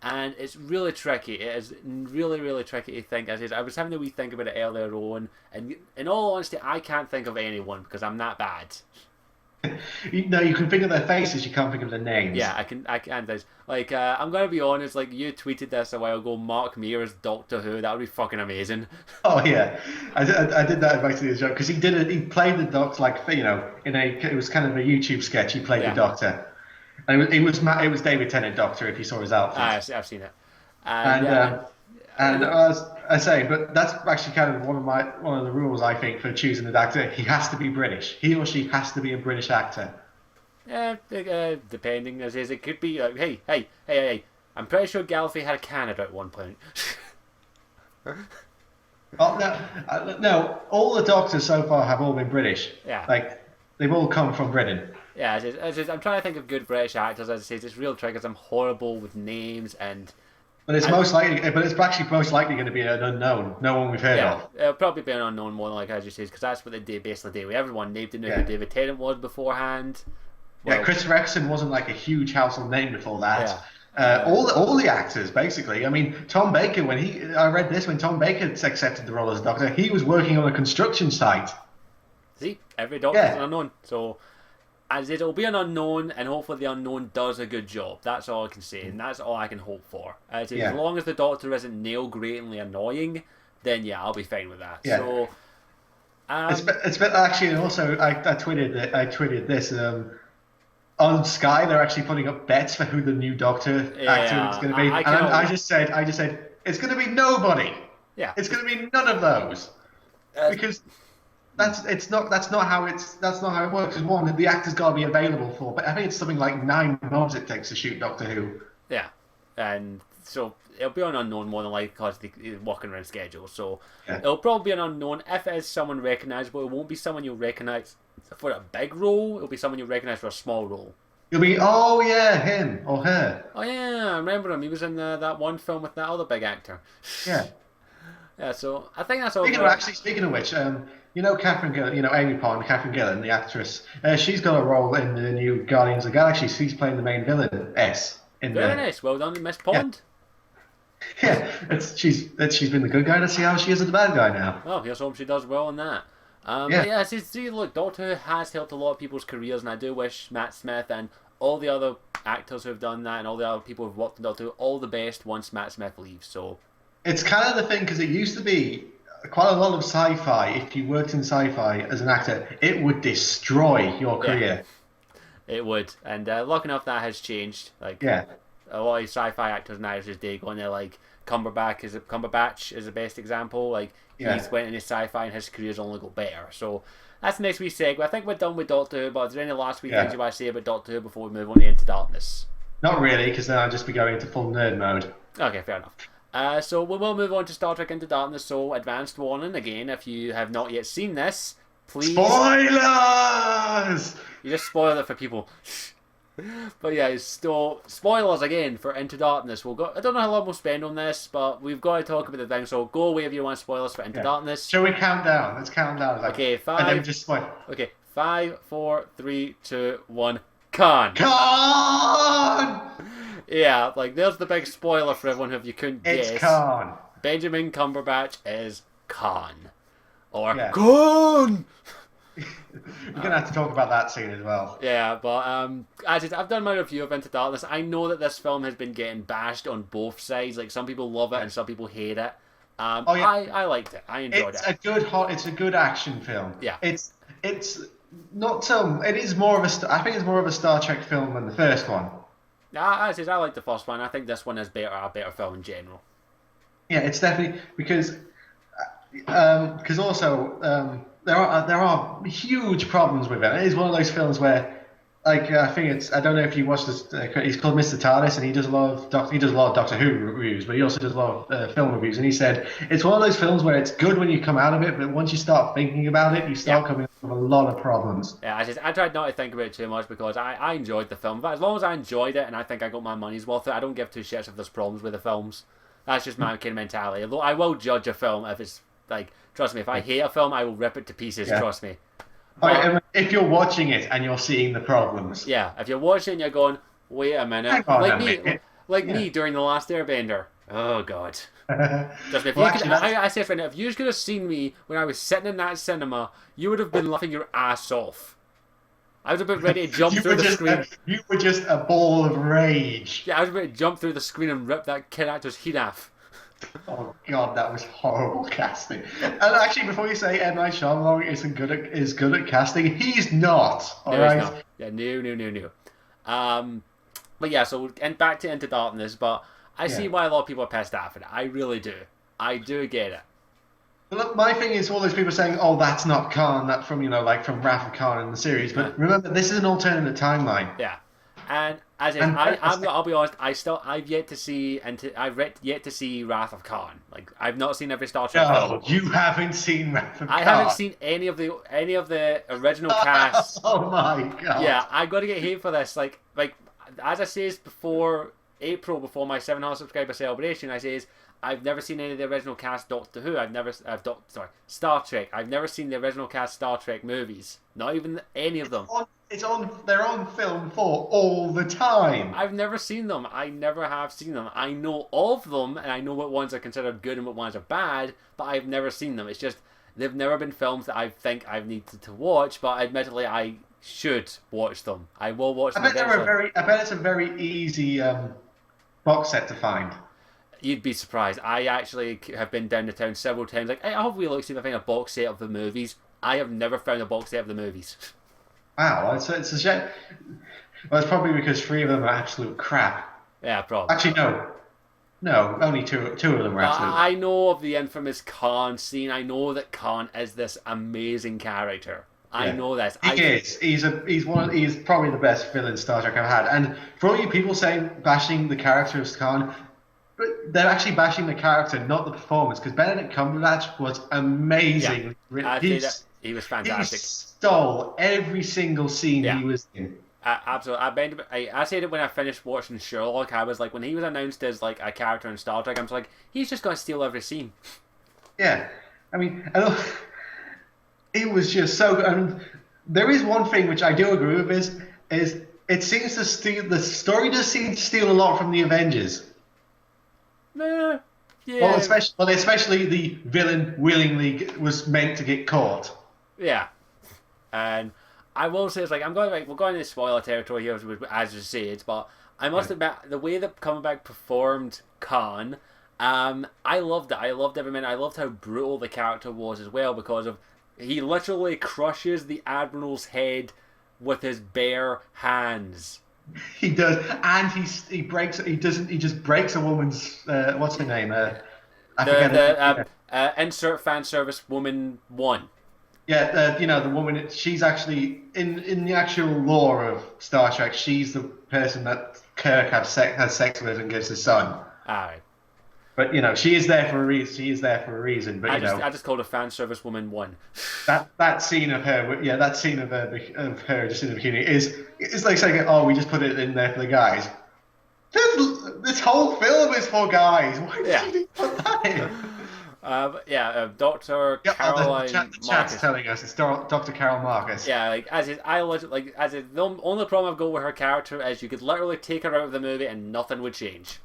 And it's really tricky. It is really, really tricky to think. As is, I was having a wee think about it earlier on, and in all honesty, I can't think of anyone because I'm that bad. No, you can think of their faces, you can't think of their names. Yeah, I can. I can. There's like, I'm gonna be honest. Like, you tweeted this a while ago. Mark Meer as Doctor Who. That would be fucking amazing. Oh yeah, I did that actually as a joke because he did it. He played the Doctor like in a it was kind of a YouTube sketch. He played the Yeah, Doctor, and it was David Tennant Doctor if you saw his outfit. I've seen it. And And yeah, and as I say, but that's actually kind of one of the rules I think for choosing an actor. He has to be British. He or she has to be a British actor. yeah. Depending as is, it could be like, hey. I'm pretty sure Gallifrey had a Canada at one point. Oh no, no! All the Doctors so far have all been British. Yeah. Like they've all come from Britain. Yeah, I'm trying to think of good British actors. As I say, it's real tricky because I'm horrible with names and. But it's actually most likely going to be an unknown, no one we've heard Yeah, of. it'll probably be an unknown more than like as you say, because that's what they did basically do. Everyone didn't know who Yeah. David Tennant was beforehand. Yeah, Well, Christopher Eccleston wasn't like a huge household name before that. yeah. All the actors basically. I mean, Tom Baker I read this when Tom Baker accepted the role as a Doctor, he was working on a construction site. See, every Doctor's Yeah. an unknown. So, as it'll be an unknown, and hopefully the unknown does a good job. That's all I can say, and that's all I can hope for. As Yeah. long as the Doctor isn't nail-gratingly annoying, then yeah, I'll be fine with that. Yeah. So, It's been actually also I tweeted this on Sky they're actually putting up bets for who the new Doctor actor is going to be, I and can I just said it's going to be nobody. yeah. It's going to be none of those because that's not how it works. One, the actor's got to be available for, but I think it's something like 9 months it takes to shoot Doctor Who. Yeah, and so it'll be an unknown more than likely because they're working around schedule. So Yeah. it'll probably be an unknown. If it is someone recognisable, it won't be someone you'll recognise for a big role. It'll be someone you'll recognise for a small role. You'll be, oh yeah, him or her. Oh yeah, I remember him. He was in that one film with that other big actor. Yeah. Yeah, so I think that's all. Speaking of which, Catherine Gillan, Amy Pond, Catherine Gillan, the actress, she's got a role in the new Guardians of the Galaxy. She's playing the main villain, S. In Very there. nice. Well done, Miss Pond. Yeah, she's been the good guy. Let's see how she is as the bad guy now. Well, here's hope she does well in that. Yeah. But yeah, see, look, Doctor Who has helped a lot of people's careers, and I do wish Matt Smith and all the other actors who've done that and all the other people who've worked in Doctor Who all the best once Matt Smith leaves. So It's kind of the thing because it used to be quite a lot of sci-fi. If you worked in sci-fi as an actor, it would destroy your career. it would, and lucky enough that has changed. Like Yeah. a lot of sci-fi actors nowadays day go in there like Cumberbatch is the best example. Like he's went into sci-fi and his career's only got better. So that's the next wee segue. I think we're done with Doctor Who, but is there any last wee things you want to say about Doctor Who before we move on to Into Darkness? Not really, because then I'd just be going into full nerd mode. Okay, fair enough. So we will move on to Star Trek Into Darkness. So advanced warning again, if you have not yet seen this, please. Spoilers! You just spoiled it for people. But yeah, so spoilers again for Into Darkness. I don't know how long we'll spend on this, but we've got to talk about the thing. So go away if you want spoilers for Into Darkness. Shall we count down? Let's count down. Okay, And then just spoil. Okay, 5, 4, 3, 2, 1. Khan. Khan! Yeah, like there's the big spoiler for everyone if you couldn't guess. It's Khan. Benjamin Cumberbatch is Khan. Or Yeah. Khan! We're going to have to talk about that scene as well. Yeah, but I've done my review of Into Darkness. I know that this film has been getting bashed on both sides. Like some people love it and some people hate it. I liked it. I enjoyed It's it. it's a good action film. Yeah. It's not so. It is more of I think it's more of a Star Trek film than the first one. I like the first one. I think this one is a better film in general. Yeah, it's definitely because also there are huge problems with it. It is one of those films where, like, I think I don't know if you watched this. He's called Mr. TARDIS, and he does a lot of Doctor Who reviews, but he also does a lot of film reviews. And he said it's one of those films where it's good when you come out of it, but once you start thinking about it, you start coming up with a lot of problems. Yeah, I tried not to think about it too much because I enjoyed the film. But as long as I enjoyed it and I think I got my money's worth, I don't give two shits if there's problems with the films. That's just my kind of mentality. Although I will judge a film if it's like, trust me, if I hate a film, I will rip it to pieces. Yeah. Trust me. All right, if you're watching it and you're seeing the problems. Yeah, if you're watching and you're going, wait a Hang minute, on a minute. like Yeah. me during the last Airbender. Oh god. Just if Well, you could, actually, that's I say it right now, if you could have seen me when I was sitting in that cinema, you would have been laughing your ass off. I was about ready to jump you through were the just screen. you were just a ball of rage. Yeah, I was ready to jump through the screen and rip that kid actor's heat off. Oh God, that was horrible casting. And actually, before you say M Night Shyamalan is good at casting, he's not. All No, he's not. right. Yeah, no. But yeah, so and back to Into Darkness, but I see Yeah. why a lot of people are pissed off at it. I really do. I do get it. But look, my thing is all those people saying, "Oh, that's not Khan. That from like from Wrath of Khan in the series." Yeah. But remember, this is an alternate timeline. Yeah, and as is, And I'll be honest. I've yet to see yet to see Wrath of Khan. Like I've not seen every Star Trek no, film. you haven't seen Wrath of I Khan. haven't seen any of the original cast. Oh my God. Yeah, I got to get hate for this. Like as I says before April, before my 700 subscriber celebration, I says I've never seen any of the original cast Doctor Who. I've never Star Trek. I've never seen the original cast Star Trek movies. Not even any of them. They're on film for all the time. I've never seen them. I never have seen them. I know of them, and I know what ones are considered good and what ones are bad, but I've never seen them. It's just they've never been films that I think I've needed to watch, but admittedly, I should watch them. I will watch them eventually. I bet it's a very easy box set to find. You'd be surprised. I actually have been down to town several times. Like, I'll have a look, see if I find a box set of the movies. I have never found a box set of the movies. Wow, it's a shame. Well, it's probably because three of them are absolute crap. Yeah, probably. Actually, no, only two of them are absolute. I know of the infamous Khan scene. I know that Khan is this amazing character. I know this. He is. He's probably the best villain Star Trek I've had. And for all you people saying bashing the character of Khan, but they're actually bashing the character, not the performance, because Benedict Cumberbatch was amazing. Yeah, he was fantastic. He stole every single scene Yeah. he was in. Absolutely. I said it when I finished watching Sherlock. I was like, when he was announced as like a character in Star Trek, I was like, he's just going to steal every scene. Yeah, I mean, it was just so good. I mean, there is one thing which I do agree with is it seems to steal the story does seem to steal a lot from the Avengers. Yeah. Well, especially the villain willingly was meant to get caught. Yeah. And I will say, it's like, we're going into spoiler territory here, as you said, but I must admit, the way that Cumberbatch performed Khan, I loved it. I loved every minute. I loved how brutal the character was as well, because of he literally crushes the Admiral's head with his bare hands. He does, and he breaks. He doesn't. He just breaks a woman's. What's her name? I forget. Insert fan service woman 1. Yeah, the woman. She's actually in the actual lore of Star Trek. She's the person that Kirk has sex with and gives his son. Alright. But she is there for a reason. She is there for a reason. But I just called her fan service woman 1. that scene of her, that scene of her just in the bikini is like saying, "Oh, we just put it in there for the guys." This whole film is for guys. Why did you put that in? Dr. Caroline the chat's telling us it's Dr. Carol Marcus. Yeah, the only problem I've got with her character is you could literally take her out of the movie and nothing would change.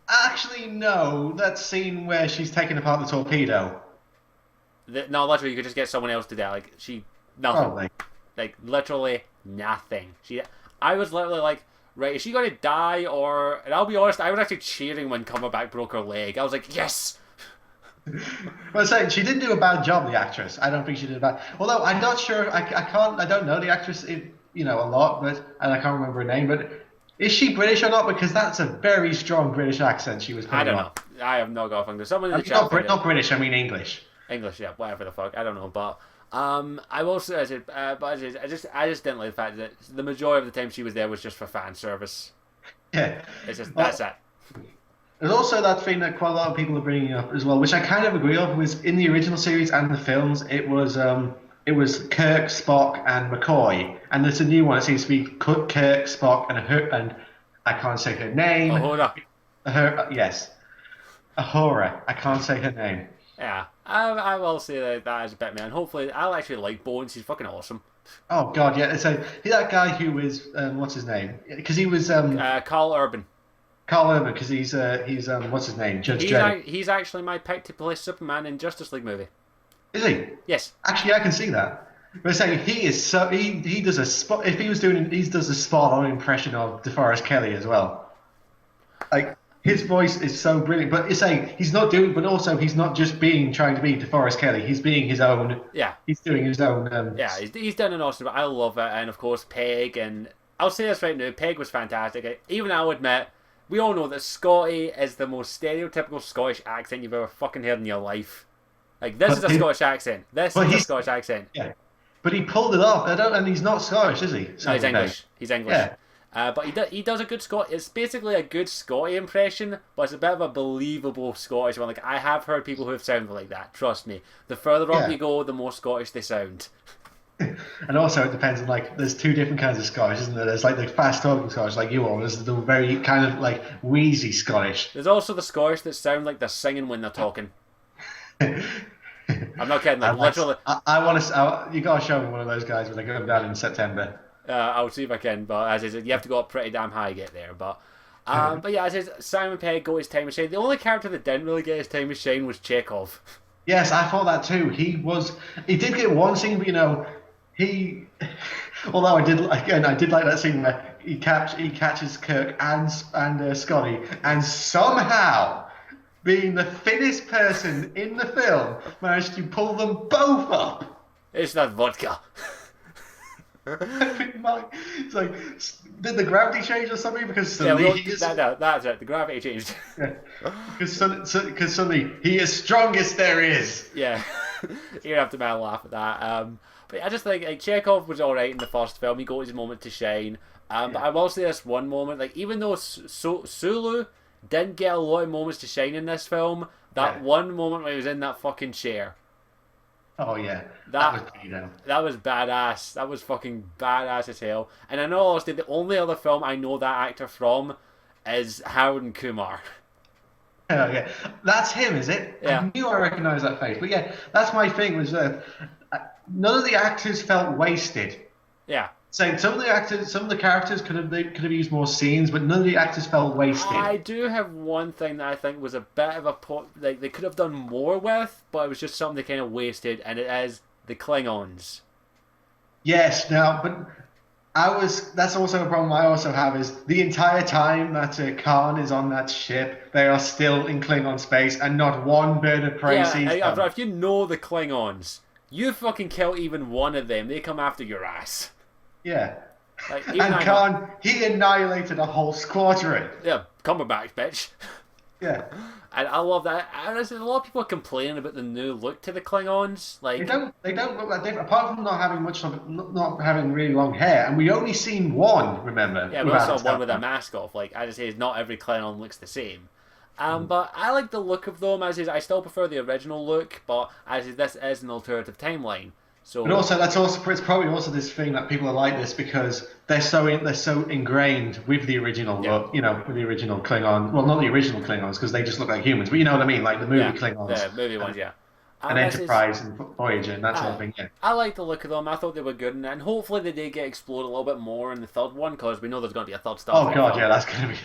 Actually, no. That scene where she's taking apart the torpedo. No, literally, you could just get someone else to die. Nothing. Probably. Literally nothing. I was literally like, right, is she going to die or... And I'll be honest, I was actually cheering when Cumberbatch broke her leg. I was like, yes! Well, I'm saying she didn't do a bad job, the actress. I don't think she did a bad... Although, I'm not sure... I don't know the actress, a lot, and I can't remember her name, but... Is she British or not? Because that's a very strong British accent she was putting on. I don't know. I have no go fucking. Someone in the chat. Not British. I mean English. English, yeah, whatever the fuck. I don't know, but I will say, I just didn't like the fact that the majority of the time she was there was just for fan service. Yeah. It's just that's it. There's also that thing that quite a lot of people are bringing up as well, which I kind of agree with. Was in the original series and the films, it was Kirk, Spock, and McCoy, and there's a new one. It seems to be Kirk, Spock, and I can't say her name. Yes, Ahura. I can't say her name. Yeah, I will say that is a bit, man. Hopefully, I'll actually like Bones. He's fucking awesome. Oh God, yeah. So that guy who is what's his name? Because he was Carl Urban. Carl Urban. Because he's what's his name? Judge Dredd. He's actually my pick to play Superman in Justice League movie. Is he? Yes. Actually, I can see that. But saying he is so he does a spot if he was doing he does a spot on impression of DeForest Kelly as well. Like his voice is so brilliant. But it's saying he's not doing, but also he's not just being trying to be DeForest Kelly. He's being his own. Yeah. He's doing his own. Yeah, he's done an awesome. I love it, and of course Peg, and I'll say this right now, Peg was fantastic. Even I'll admit, we all know that Scotty is the most stereotypical Scottish accent you've ever fucking heard in your life. Like this is a Scottish accent. This is a Scottish accent. Yeah, but he pulled it off. And he's not Scottish, is he? No, he's English. He's English. Yeah. But he does a good It's basically a good Scotty impression, but it's a bit of a believable Scottish one. Like I have heard people who have sounded like that. Trust me. The further up you go, the more Scottish they sound. And also, it depends on there's two different kinds of Scottish, isn't there? There's like the fast talking Scottish, like you are. There's the very kind of like wheezy Scottish. There's also the Scottish that sound like they're singing when they're talking. I'm not kidding. Like literally, I want to. You gotta show me one of those guys when they go down in September. I'll see if I can. But as I said, you have to go up pretty damn high to get there. But yeah, as I said, Simon Pegg got his time machine. The only character that didn't really get his time machine was Chekhov. Yes, I thought that too. He did get one scene, but he. Although I did like that scene where he catches Kirk and Scotty, and somehow, being the fittest person in the film, managed to pull them both up. It's not vodka. It's like, did the gravity change or something? Because suddenly that's it. The gravity changed. Yeah. Because suddenly he is strongest there is. Yeah, you have to laugh at that. But I just think Chekhov was all right in the first film. He got his moment to shine. But I will say this one moment, like even though Sulu didn't get a lot of moments to shine in this film, that one moment when he was in that fucking chair. Oh yeah, that was badass. That was fucking badass as hell. And I know honestly, the only other film I know that actor from is Harold and Kumar. Oh yeah, that's him, is it? Yeah. I knew I recognised that face, but yeah, that's my thing. Was none of the actors felt wasted. Yeah. Saying some of the characters could have used more scenes, but none of the actors felt wasted. I do have one thing that I think was a bit of like they could have done more with, but it was just something they kind of wasted, and it is the Klingons. Yes, but that's also a problem I also have is the entire time that Khan is on that ship, they are still in Klingon space, and not one bird of prey sees them. If you know the Klingons, you fucking kill even one of them, they come after your ass. Yeah. Like, and Khan, he annihilated a whole squadron. Yeah, Cumberbatch, bitch. Yeah. And I love that. And there's a lot of people complaining about the new look to the Klingons. Like they don't look that different, apart from not having really long hair. And we only seen one, remember? Yeah, we also saw one with a mask off. Like I just say, not every Klingon looks the same. But I like the look of them. As is, I still prefer the original look, but as is, this is an alternative timeline. So, but also it's probably also this thing that people are like this because they're so ingrained with the original look, with the original Klingon. Well, not the original Klingons because they just look like humans, but you know what I mean, like the movie Klingons. Yeah, movie ones, yeah. And Enterprise and Voyager and that sort of thing. Yeah. I like the look of them. I thought they were good, and hopefully they did get explored a little bit more in the third one because we know there's going to be a third Star Trek. Oh god, yeah, that's going to be.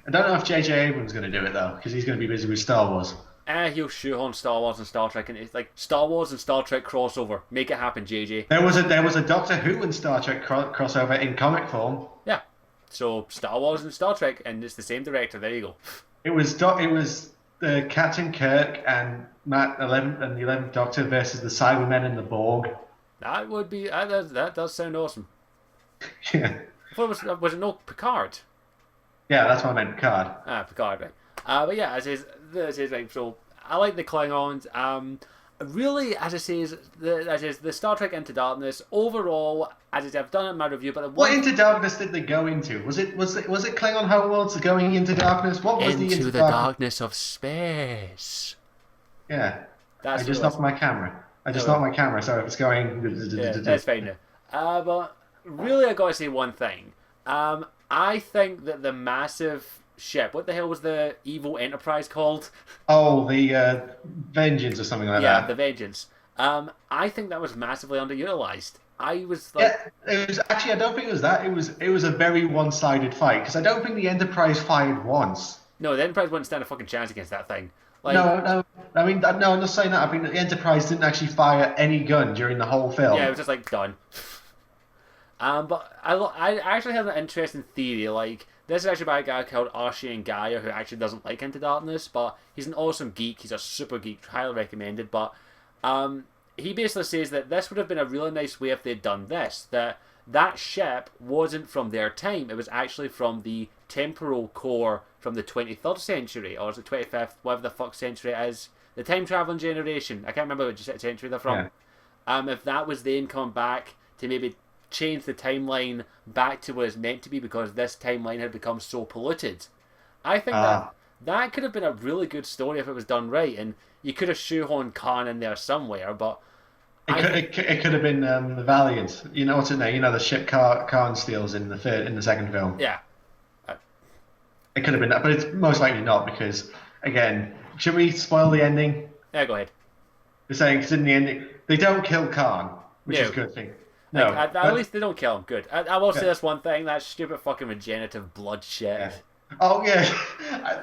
I don't know if J.J. Abrams is going to do it though because he's going to be busy with Star Wars. He'll shoehorn Star Wars and Star Trek, and it's like Star Wars and Star Trek crossover. Make it happen, JJ. There was a Doctor Who and Star Trek crossover in comic form. Yeah, so Star Wars and Star Trek, and it's the same director. There you go. It was Captain Kirk and Matt 11 and the 11th Doctor versus the Cybermen and the Borg. That would be that does sound awesome. Yeah. Was it no Picard? Yeah, that's what I meant, Picard. Picard, right. But yeah, as is like, so I like the Klingons. Really, as I say, the Star Trek Into Darkness overall, as I say, I've done it in my review. But what Into Darkness did they go into? Was it Klingon homeworlds going into darkness? What was into the darkness of space? Yeah, I just knocked my camera. So if it's going, yeah, that's fine now. But really, I gotta say one thing. I think that the massive ship. What the hell was the evil Enterprise called? Oh, the Vengeance or something like that. Yeah, the Vengeance. I think that was massively underutilized. I was like, Yeah, it was actually. I don't think it was that. It was a very one-sided fight because I don't think the Enterprise fired once. no, the Enterprise wouldn't stand a fucking chance against that thing. Like, No, no. I mean, no. I'm not saying that. I think the Enterprise didn't actually fire any gun during the whole yeah, it film. was just like done. But I actually have an interesting theory. Like, this is actually by a guy called Arshian Gaia who actually doesn't like Into Darkness, but he's an awesome geek. He's a super geek, highly recommended. But he basically says that this would have been a really nice way if they'd done this. That ship wasn't from their time. It was actually from the temporal core from the 23rd century, or is it 25th, whatever the fuck century it is. The time traveling generation. I can't remember which century they're from. Yeah. If that was then come back to maybe change the timeline back to what it's meant to be because this timeline had become so polluted. I think Ah. that could have been a really good story if it was done right, and you could have shoehorned Khan in there somewhere. But It I could, think, it could have been the Valiant. You know what's in there? You know the ship Khan steals in the second film. yeah, uh, It could have been that, but it's most likely not because again, should we spoil the ending? yeah, go ahead. They're saying because in the ending they don't kill Khan, which is a No, good thing. like No, at least they don't kill him. Good. I will say yeah, this one thing: that stupid fucking regenerative blood yeah. shit. Oh yeah,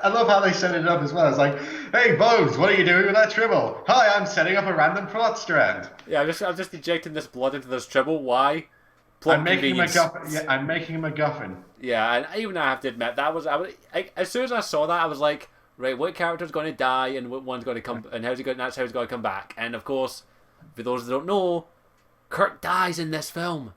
I love how they set it up as well. It's like, hey Bones, what are you doing with that tribble? Hi, I'm setting up a random plot strand. Yeah, I'm just injecting this blood into this tribble. Why? I'm Plot making him a convenience. guffin. Yeah, I'm making him a guffin. Yeah, and even I have to admit that was as soon as I saw that I was like, right, what character's going to die and what one's going to come and how's he going? That's how he's going to come back. And of course, for those that don't know, Kirk dies in this film.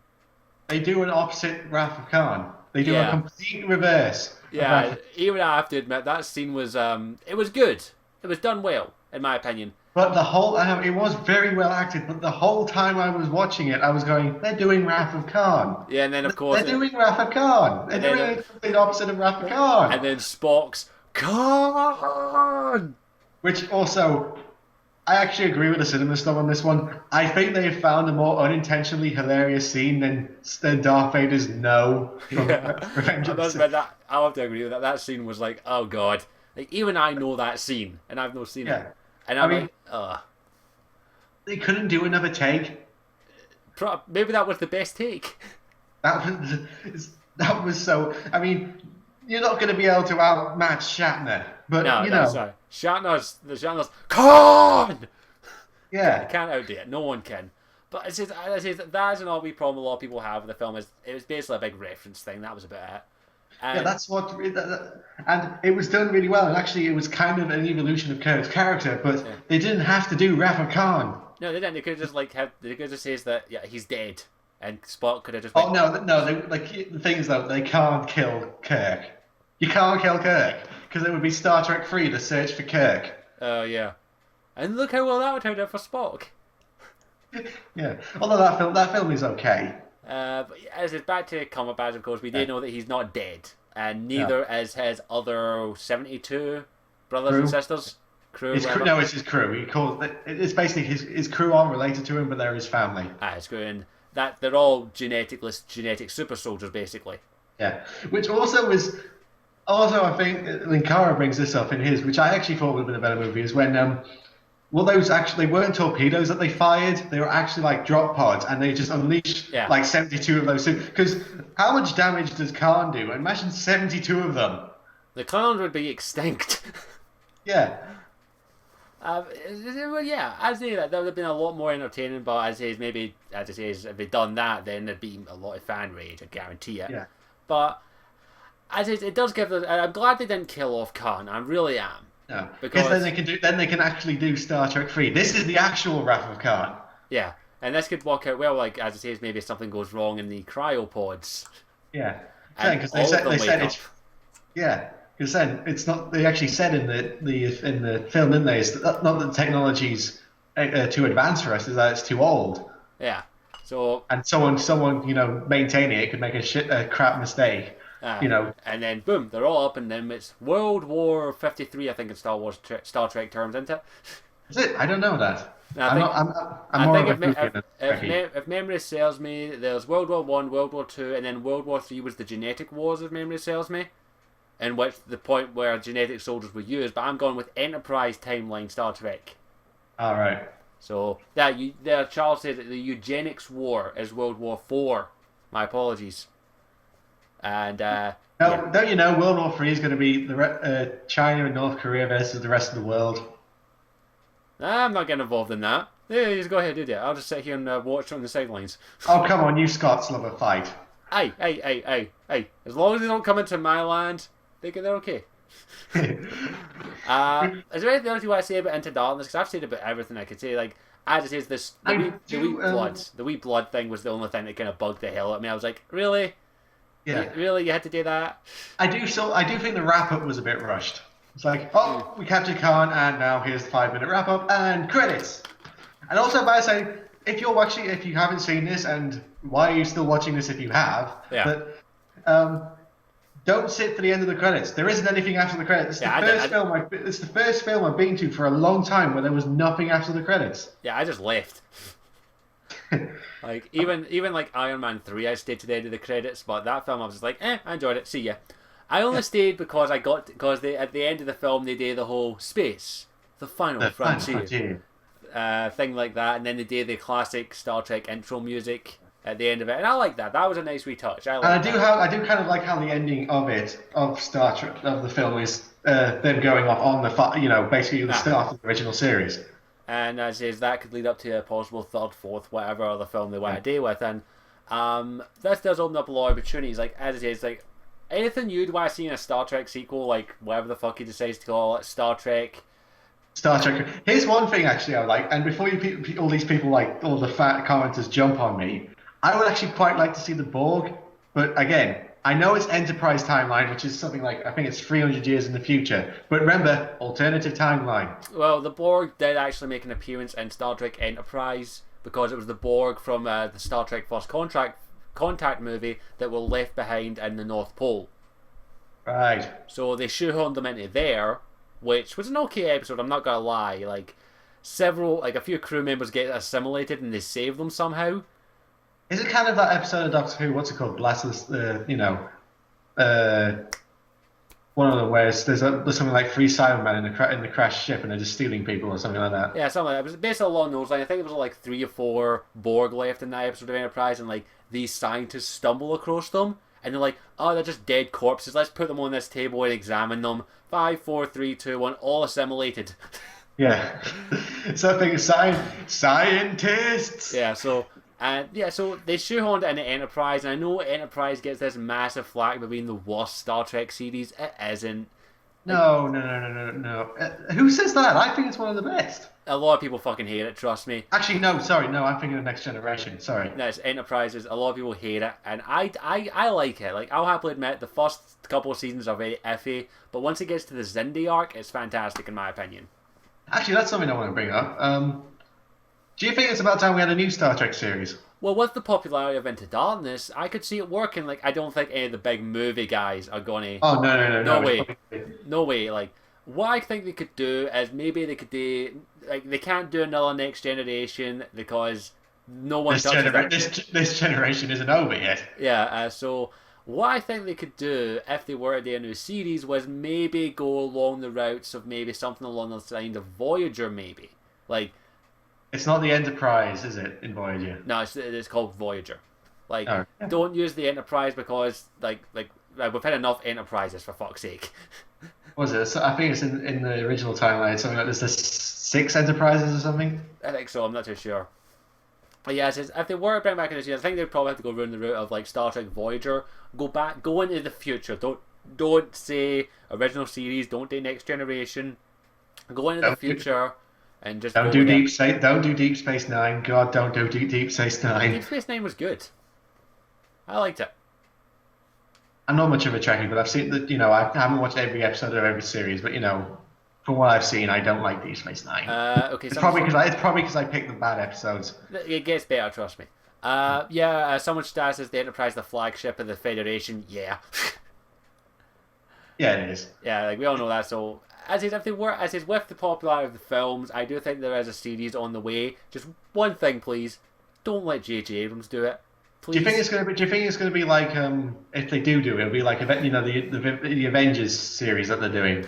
They do an opposite Wrath of Khan. They do a Yeah, complete reverse of Wrath yeah. of. Even I have to admit that scene was it was good. It was done well, in my opinion. But the whole, it was very well acted. But the whole time I was watching it, I was going, they're doing Wrath of Khan. Yeah, and then of course, They're doing Wrath of Khan. They're and doing then the complete opposite of Wrath of and Khan. then Spock's Khan. Which also, I actually agree with the cinema stuff on this one. I think they have found a more unintentionally hilarious scene than Darth Vader's no from Yeah, Revenge I of the must Sith. admit that I'll have to agree with that. That scene was like, oh god, like even I know that scene, and I've not seen it, Yeah. and I I'm mean, like, ugh. they couldn't do another take. Maybe that was the best take. That was so. I mean, you're not going to be able to outmatch Shatner, but No, no, sorry. Shatner's Khan. You yeah, can't outdo it. No one can. But that is an all wee problem a lot of people have with the film. Is it was basically a big reference thing. That was about it. yeah. And That's and it was done really well. And actually, it was kind of an evolution of Kurt's character, but yeah. they didn't have to do Wrath of Khan. No, they didn't. They could just they could just say that yeah he's dead, and Spock could have just Oh been no, no. The thing is though, they can't kill Kirk. You can't kill Kirk because it would be Star Trek 3: The Search for Kirk. oh yeah, and look how well that would turn out for Spock. Yeah. Although that film is okay. But as it's back to Comic Badge, of course, we do know that he's not dead, and Yeah. neither is his other 72 brothers Crew. and sisters. Crew, His crew, whatever. no, it's his crew. He calls it's basically his crew aren't related to him, but they're his family. It's going that they're all genetic super soldiers, basically. Yeah. Which also was also I think Linkara brings this up in his, which I actually thought would have been a better movie, is when well those actually they weren't torpedoes that they fired, they were actually like drop pods, and they just unleashed Yeah. like 72 of those. Because how much damage does Khan do? Imagine 72 of them. The clowns would be extinct. Yeah. Well, yeah, I'd say that would have been a lot more entertaining, but as I say, if they'd done that, then there'd be a lot of fan rage, I guarantee it. Yeah. But as it does give us, I'm glad they didn't kill off Khan. I really am. No. Because Because then they can actually do Star Trek 3. This is the actual Wrath of Khan. yeah, and this could work out well. Like as I say, maybe something goes wrong in the cryopods, Yeah. and Because all of them they wake said up. it's yeah. Because then it's not. They actually said in the film, didn't they? It's not that the technology's too advanced for us. Is that it's too old. Yeah. So And someone maintaining it could make a crap mistake. You know. and then boom, they're all up, and then it's World War 53. I think in Star Trek terms, isn't it? Is it? I don't know that. No, I I'm think- not. I'm I more think of a Trekkie than a Trekkie. if memory serves me, there's World War One, World War Two, and then World War Three was the genetic wars, if memory serves me, in which the point where genetic soldiers were used. But I'm going with Enterprise timeline Star Trek. All right. So there, Charles said that the eugenics war is World War Four. My apologies. And yeah, Now, don't you know World War Three is going to be China and North Korea versus the rest of the world? I'm not getting involved in that. Yeah, just go ahead, do that. I'll just sit here and watch on the sidelines. Oh, come on, you Scots love a fight. Hey. As long as they don't come into my land, they're okay. Is there anything else you want to say about Into Darkness? Because I've said about everything I could say. Like, as it is, the wee blood thing was the only thing that kind of bugged the hell out of me. I was like, really? Yeah. Really? You had to do that? I do think the wrap up was a bit rushed. It's like, oh, we captured Khan, and now here's the 5 minute wrap up and credits. And also, by saying, if you haven't seen this, and why are you still watching this if you have? Yeah. But don't sit for the end of the credits. There isn't anything after the credits. It's the first film I've been to for a long time where there was nothing after the credits. Yeah, I just left. Like even like Iron Man 3, I stayed to the end of the credits, but that film I was just like, I enjoyed it. See ya. I only stayed because they at the end of the film they did the whole space, the final frontier. Thing like that, and then they did the classic Star Trek intro music at the end of it, and I like that. That was a nice retouch. I do kind of like how the ending of Star Trek of the film is them going off on basically the start of the original series. And as is, that could lead up to a possible third, fourth, whatever other film they want to deal with, and this does open up a lot of opportunities. Like as it is, like anything you'd want to see in a Star Trek sequel, like whatever the fuck he decides to call it, Star Trek. Here's one thing actually I like, and before all these people like all the fat commenters jump on me, I would actually quite like to see the Borg, but again, I know it's Enterprise timeline, which is something like I think it's 300 years in the future. But remember, alternative timeline. Well, the Borg did actually make an appearance in Star Trek Enterprise because it was the Borg from the Star Trek First Contact movie that were left behind in the North Pole. Right. So they shoehorned them into there, which was an okay episode. I'm not gonna lie. Like a few crew members get assimilated and they save them somehow. Is it kind of that episode of Doctor Who? What's it called? One of them where there's something like 3 Cybermen in the crashed ship and they're just stealing people or something like that. Yeah, something like that. It was basically along those lines. I think there was like 3 or 4 Borg left in that episode of Enterprise, and like these scientists stumble across them, and they're like, "Oh, they're just dead corpses. Let's put them on this table and examine them." 5, 4, 3, 2, 1, all assimilated. Yeah. So I think scientists. Yeah. So they shoehorned it into Enterprise, and I know Enterprise gets this massive flack for being the worst Star Trek series. It isn't. No. Who says that? I think it's one of the best. A lot of people fucking hate it, trust me. Actually, no, sorry, no, I'm thinking of Next Generation, sorry. No, it's Enterprises. A lot of people hate it, and I like it. Like, I'll happily admit, the first couple of seasons are very iffy, but once it gets to the Xindi arc, it's fantastic in my opinion. Actually, that's something I want to bring up. Do you think it's about time we had a new Star Trek series? Well, with the popularity of Into Darkness, I could see it working. Like, I don't think any of the big movie guys are going to... Oh, no. No way. Like, what I think they could do is maybe they could do... Like, they can't do another Next Generation because no one touches that. This generation isn't over yet. Yeah, so what I think they could do if they were to do a new series was maybe go along the routes of maybe something along the lines of Voyager, maybe. Like... It's not the Enterprise, is it, in Voyager? No, it's called Voyager. Like, Don't use the Enterprise because, like we've had enough Enterprises, for fuck's sake. What was it? So I think it's in the original timeline. Something like there's 6 Enterprises or something. I think so. I'm not too sure. But yeah, if they were to bring back in the series, I think they'd probably have to go around the route of like Star Trek Voyager. Go into the future. Don't say original series. Don't do Next Generation. Go into the future. And just don't do Deep Space Nine. God, don't do Deep Space Nine. Deep Space Nine was good. I liked it. I'm not much of a Trekkie, but I've seen that. I haven't watched every episode of every series, but from what I've seen, I don't like Deep Space Nine. Okay, it's probably because I picked the bad episodes. It gets better, trust me. Someone stars as the Enterprise, the flagship of the Federation. Yeah. Yeah, it is. Yeah, like we all know that. So. As is, with the popularity of the films, I do think there is a series on the way. Just one thing, please, don't let J.J. Abrams do it. Please. Do you think it's going to be like if they do it, it'll be like the Avengers series that they're doing?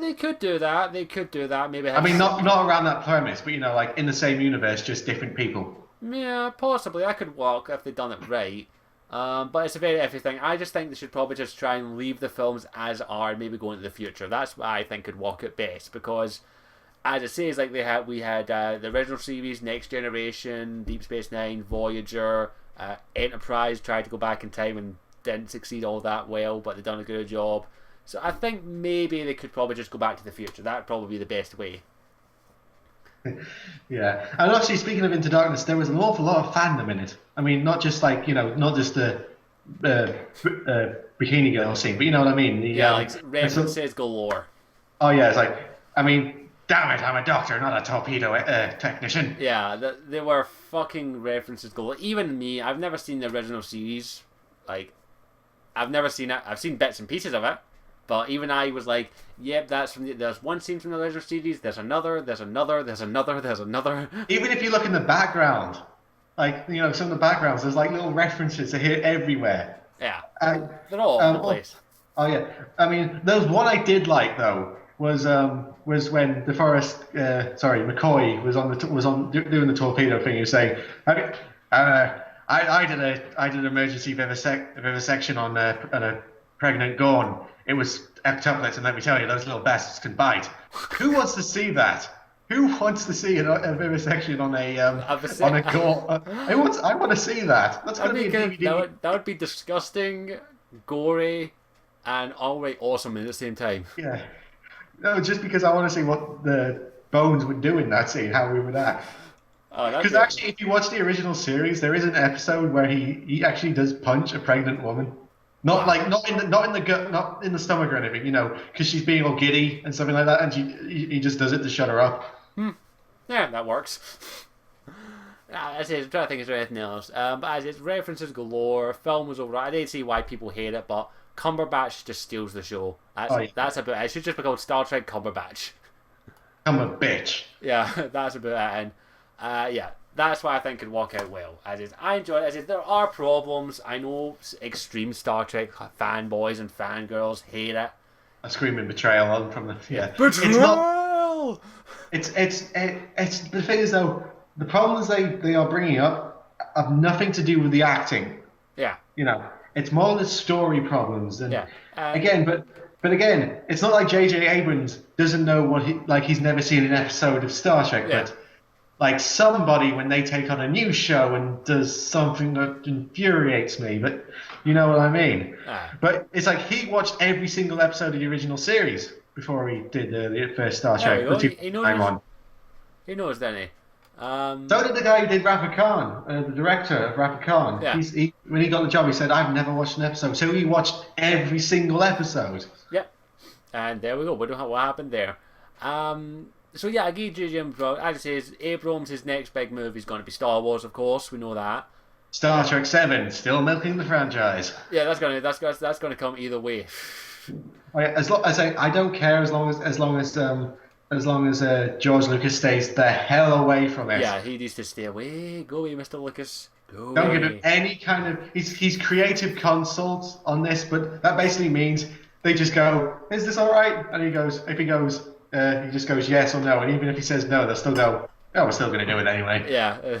They could do that. They could do that. Maybe I have. mean, not around that premise, but like in the same universe, just different people. Yeah, possibly. That could work if they'd done it right. But it's a very iffy thing. I just think they should probably just try and leave the films as are and maybe go into the future. That's what I think could work at best because, as it says, like we had the original series, Next Generation, Deep Space Nine, Voyager, Enterprise tried to go back in time and didn't succeed all that well, but they've done a good job. So I think maybe they could probably just go back to the future. That'd probably be the best way. Yeah, and actually, speaking of Into Darkness, there was an awful lot of fandom in it. I mean, not just like not just the bikini girl scene, but you know what I mean. Yeah, like references galore. Oh yeah, it's like, I mean, damn it, I'm a doctor, not a torpedo technician. Yeah, there were fucking references galore. Even me, I've never seen the original series. Like, I've never seen it. I've seen bits and pieces of it. But even I was like, yep, that's there's one scene from the original series, there's another. Even if you look in the background, like, some of the backgrounds, there's like little references to here everywhere. Yeah, they're all over the place. Oh yeah, I mean, there was one I did like though, was when McCoy was doing the torpedo thing. He was saying, I did an emergency vivisection on a pregnant Gorn. It was octuplets, and let me tell you, those little bastards can bite. Who wants to see that? Who wants to see a vivisection on a Gorn? I want to see that. That's going to be a DVD. That would be disgusting, gory, and outright awesome at the same time. Yeah. No, just because I want to see what the Bones would do in that scene, how he would act. Because actually, if you watch the original series, there is an episode where he actually does punch a pregnant woman. Not in the gut, not in the stomach or anything, because she's being all giddy and something like that, and he just does it to shut her up. Yeah, that works. As I'm trying to think, is there anything else? But as it's references galore, film was alright. I didn't see why people hate it, but Cumberbatch just steals the show. That's about it. It should just be called Star Trek Cumberbatch. I'm a bitch. Yeah, that's about it. And yeah, that's why I think it could work out well. I enjoy it. There are problems. I know extreme Star Trek fanboys and fangirls hate it. A screaming betrayal from the betrayal. It's the thing is though, the problems they are bringing up have nothing to do with the acting. Yeah. It's more the story problems. And yeah. But again, it's not like J.J. Abrams doesn't know he's never seen an episode of Star Trek, yeah. But like somebody when they take on a new show and does something that infuriates me, but you know what I mean. But it's like he watched every single episode of the original series before he did the first Star Trek. He knows. He knows, doesn't he? So did the guy who did Rafa Khan, the director of Rafa Khan. Yeah. When he got the job, he said, "I've never watched an episode." So he watched every single episode. Yep. And there we go. We don't know what happened there. So yeah, I give J.J. Abrams, as it says, Abrams, his next big movie is going to be Star Wars, of course. We know that. Star Trek 7, still milking the franchise. Yeah, that's gonna come either way. As long as I don't care as long as George Lucas stays the hell away from it. Yeah, he needs to stay away. Go away, Mr. Lucas. Don't give him any kind of. He's creative consult on this, but that basically means they just go, "Is this all right?" And he goes, he just goes yes or no, and even if he says no, they'll still go, "Oh, we're still going to do it anyway." Yeah,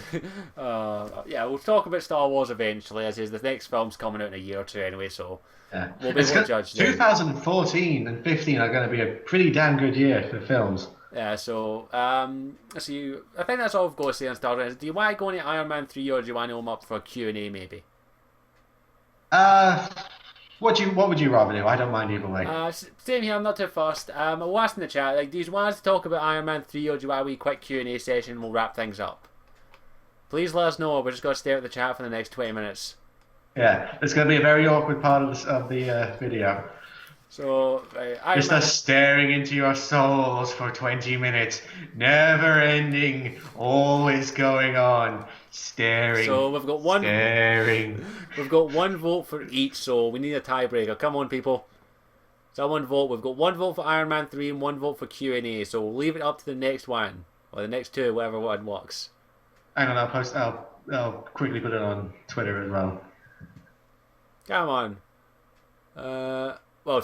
yeah. We'll talk about Star Wars eventually, as is the next film's coming out in a year or two anyway, so yeah. We'll be able to judge. 2014 and 15 are going to be a pretty damn good year for films. Yeah, so I think that's all I've got to say on Star Wars. Do you want to go into Iron Man 3 or do you want to open up for a Q&A maybe? What would you rather do? I don't mind either way. Same here, I'm not too fussed. I'll ask in the chat, do you want us to talk about Iron Man 3 or do you want a wee quick Q&A session and we'll wrap things up? Please let us know, we're just going to stare at the chat for the next 20 minutes. Yeah, it's going to be a very awkward part of the video. So, just us staring into your souls for 20 minutes, never ending, always going on, staring. So we've got one. Staring. We've got one vote for each, so we need a tiebreaker. Come on, people. Someone vote. We've got one vote for Iron Man 3 and one vote for Q&A. So we'll leave it up to the next one or the next two, whatever one works. Hang on, I'll quickly put it on Twitter as well. Come on. Well,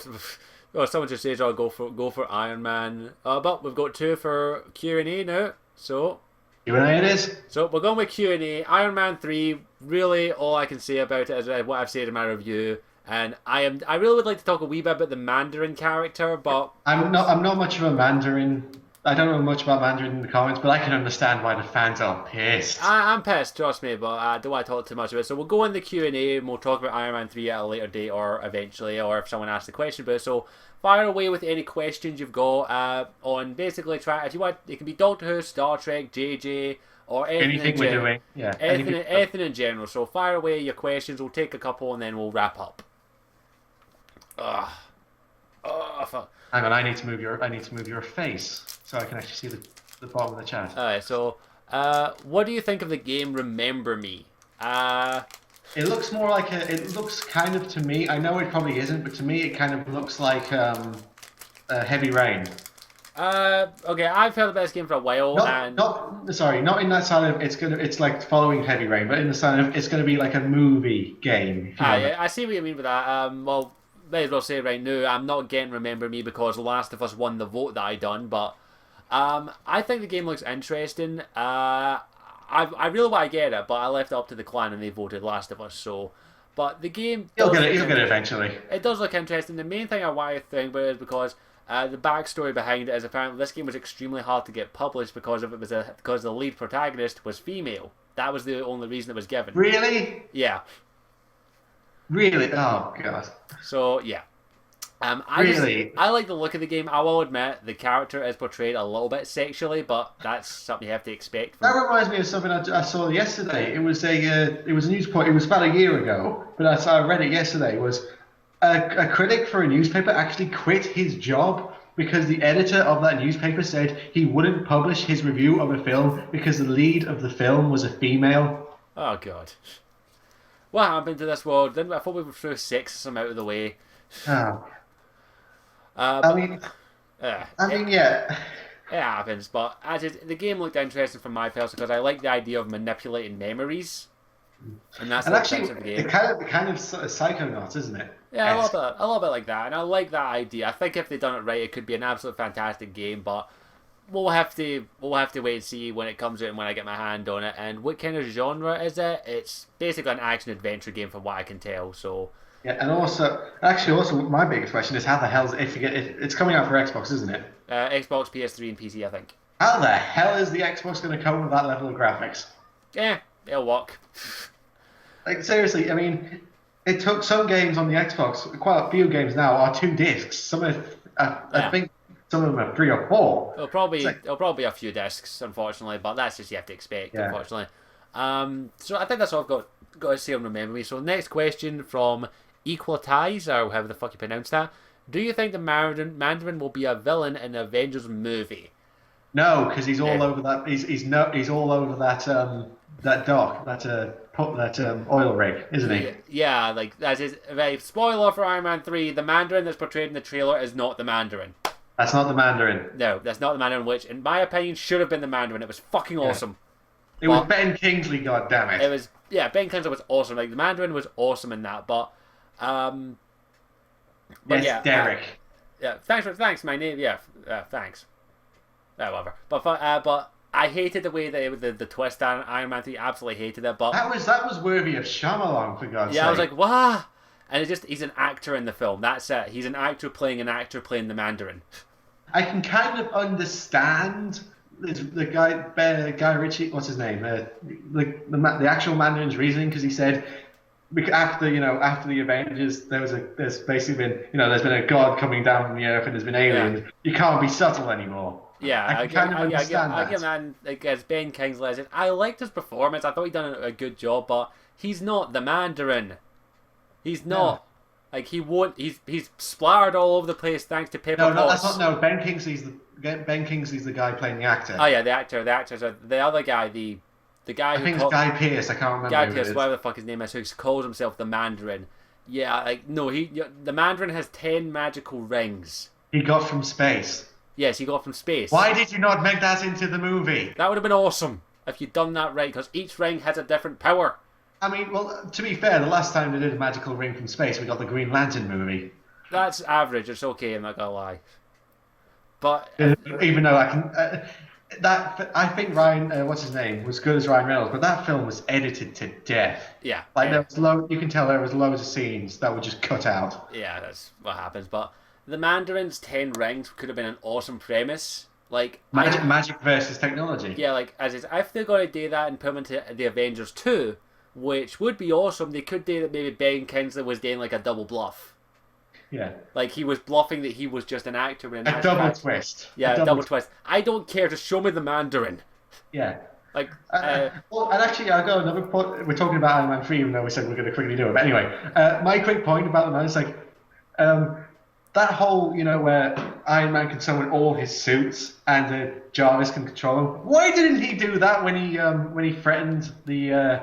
Oh, someone just says, "Oh, go for Iron Man." But we've got two for Q&A now. Q&A it is. So we're going with Q&A. Iron Man 3. Really, all I can say about it is what I've said in my review. And I really would like to talk a wee bit about the Mandarin character, but I'm not much of a Mandarin. I don't know much about Mandarin in the comics, but I can understand why the fans are pissed. I'm pissed, trust me, but I don't want to talk too much about it. So we'll go in the Q&A and we'll talk about Iron Man 3 at a later date or eventually, or if someone asks the question about it. So fire away with any questions you've got on basically try. If you want, it can be Doctor Who, Star Trek, JJ, or anything Anything in we're general. doing, yeah. Anything in general. So fire away your questions. We'll take a couple and then we'll wrap up. Ugh. Oh, fuck. Hang on, I need to move your face so I can actually see the bottom of the chat. Alright, so what do you think of the game Remember Me? It looks more like it looks kind of to me. I know it probably isn't, but to me it kind of looks like Heavy Rain. Okay, I've heard about this game for a while, Not in that side of it's like following Heavy Rain, but in the side of it's gonna be like a movie game. Yeah, I see what you mean with that. Well, may as well say right now, I'm not getting Remember Me because Last of Us won the vote that I done, but I think the game looks interesting. I really want to get it, but I left it up to the clan and they voted Last of Us. So, but the game You'll get it eventually. It does look interesting. The main thing I want to think about it is because the backstory behind it is apparently this game was extremely hard to get published because because the lead protagonist was female. That was the only reason it was given. Really? Yeah. Really? Oh god. So yeah. Really? I like the look of the game. I will admit the character is portrayed a little bit sexually, but that's something you have to expect. That reminds me of something I saw yesterday. It was a news point. It was about a year ago, but I read it yesterday. Was a critic for a newspaper actually quit his job because the editor of that newspaper said he wouldn't publish his review of a film because the lead of the film was a female. Oh god. What happened to this world? I thought we were through sexism out of the way. Oh. Yeah. Yeah. It happens, but the game looked interesting from my perspective because I like the idea of manipulating memories, and that's the essence of the game. It kind of Psychonauts, isn't it? Yeah, a little bit like that, and I like that idea. I think if they've done it right, it could be an absolute fantastic game. But we'll have to wait and see when it comes out and when I get my hand on it. And what kind of genre is it? It's basically an action adventure game, from what I can tell. So. Yeah, and also my biggest question is how the hell it's coming out for Xbox, isn't it? Xbox, PS3, and PC, I think. How the hell is the Xbox going to cope with that level of graphics? Yeah, it'll work. Like seriously, I mean, it took some games on the Xbox. Quite a few games now are 2 discs. I think some of them are 3 or 4. It'll probably be a few discs, unfortunately, but that's just you have to expect, unfortunately. So I think that's all I've got to say on Remember Me. So next question from Equalitize, or however the fuck you pronounce that. Do you think the Mandarin will be a villain in the Avengers movie? No, because he's all over that. He's all over that dock, that oil rig, isn't he? Yeah, like that is a spoiler for Iron Man 3. The Mandarin that's portrayed in the trailer is not the Mandarin. That's not the Mandarin. No, that's not the Mandarin, which, in my opinion, should have been the Mandarin. It was fucking awesome. It was Ben Kingsley, goddammit. It was, Ben Kingsley was awesome. Like, the Mandarin was awesome in that, but yes, yeah, Derek. Thanks, my name. Yeah, thanks. Whatever. But I hated the way that it was the twist on Iron Man 3. Absolutely hated it. But that was worthy of Shyamalan, for God's sake. Yeah, I was like, what? And he's an actor in the film. That's it. He's an actor playing the Mandarin. I can kind of understand the guy Ritchie. What's his name? The actual Mandarin's reasoning, because he said, after the Avengers, there's basically been there's been a god coming down from the earth and there's been aliens. Yeah. You can't be subtle anymore. Yeah, I can understand that. Again, like, as Ben Kingsley, I liked his performance. I thought he'd done a good job, but he's not the Mandarin. He's not. No. Like, he won't. He's splattered all over the place thanks to paper pots. No, that's not. No, Ben Kingsley's the guy playing the actor. Oh yeah, the actor. So the other guy, the guy I think it's Guy Pearce. I can't remember. Guy Pearce, whatever the fuck his name is, who calls himself the Mandarin. Yeah, like no, the Mandarin has 10 magical rings. He got from space. Yes, he got from space. Why did you not make that into the movie? That would have been awesome if you'd done that right, because each ring has a different power. I mean, well, to be fair, the last time they did a magical ring from space, we got the Green Lantern movie. That's average. It's okay. I'm not gonna lie. But Even though I can, I think Ryan, what's his name, was good as Ryan Reynolds, but that film was edited to death. yeah, Like there was you can tell there was loads of scenes that were just cut out. yeah, that's what happens. But the Mandarin's 10 rings could have been an awesome premise. Like Magic versus technology. yeah, like as is, if they're going to do that and put them into the Avengers 2, which would be awesome, they could do that. Maybe Ben Kingsley was doing like a double bluff. Yeah. Like he was bluffing that he was just an actor. A double twist. Yeah, a double twist. I don't care. Just show me the Mandarin. Yeah. Like, well, and actually, I'll go another point. We're talking about Iron Man 3, even though we said we're going to quickly do it. But anyway, my quick point about the man is like, that whole, where Iron Man can summon all his suits and Jarvis can control them. Why didn't he do that when he threatened the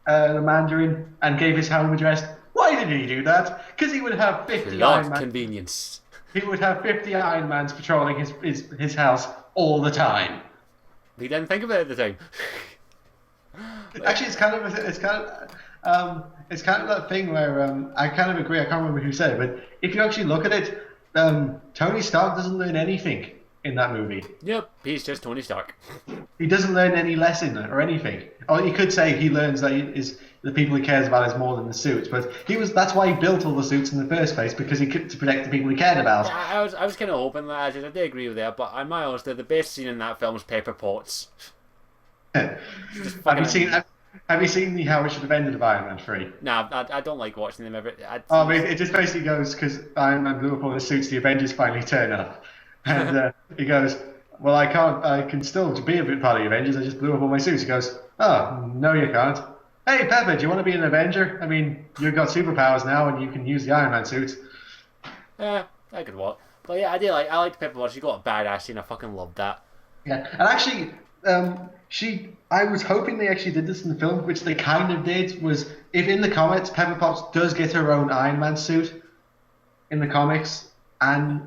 Mandarin and gave his home address? Why did he do that? Because he would have 50 Iron Man. Convenience. He would have 50 Iron Mans patrolling his house all the time. He didn't think of it at the time. Actually, it's kind of that thing where I kind of agree. I can't remember who said it, but if you actually look at it, Tony Stark doesn't learn anything in that movie. Yep, he's just Tony Stark. He doesn't learn any lesson or anything. Or you could say he learns that the people he cares about is more than the suits, but that's why he built all the suits in the first place, because he could to protect the people he cared about. Yeah, I was kind of hoping that. I did agree with that, but on my honest, the best scene in that film is Pepper Potts. Have you seen the How It Should Have Ended of Iron Man 3? Nah, I don't like watching them ever. It just basically goes because Iron Man blew up all his suits, the Avengers finally turn up, and he goes, "Well, I can still be a bit part of the Avengers. I just blew up all my suits." He goes, "Oh, no, you can't. Hey, Pepper, do you want to be an Avenger? I mean, you've got superpowers now, and you can use the Iron Man suit." Yeah, that could work. But yeah, I liked Pepper Potts. She got a badass scene. I fucking loved that. Yeah, and actually, I was hoping they actually did this in the film, which they kind of did. Was if in the comics, Pepper Potts does get her own Iron Man suit in the comics, and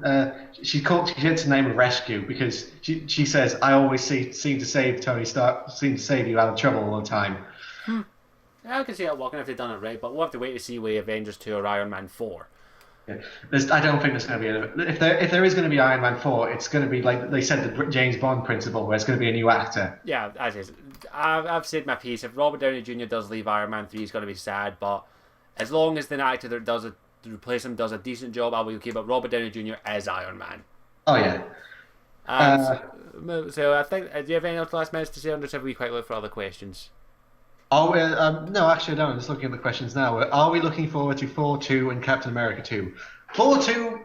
she gets the name of Rescue because she says, "I always seem to save Tony Stark, seem to save you out of trouble all the time." Yeah, I can see that working if they've done it right, but we'll have to wait to see with Avengers 2 or Iron Man 4. Yeah. I don't think there's going to be if there is going to be Iron Man 4, it's going to be like they said, the James Bond principle, where it's going to be a new actor. Yeah, as is. I've said my piece. If Robert Downey Jr. does leave Iron Man 3, he's going to be sad, but as long as the actor that does it to replace him does a decent job, I'll be okay. But Robert Downey Jr. is Iron Man. Oh yeah. So I think, do you have any last minutes to say, or just have we quite look for other questions? No, actually, I don't. I'm just looking at the questions now. Are we looking forward to Thor 2 and Captain America 2? Thor 2,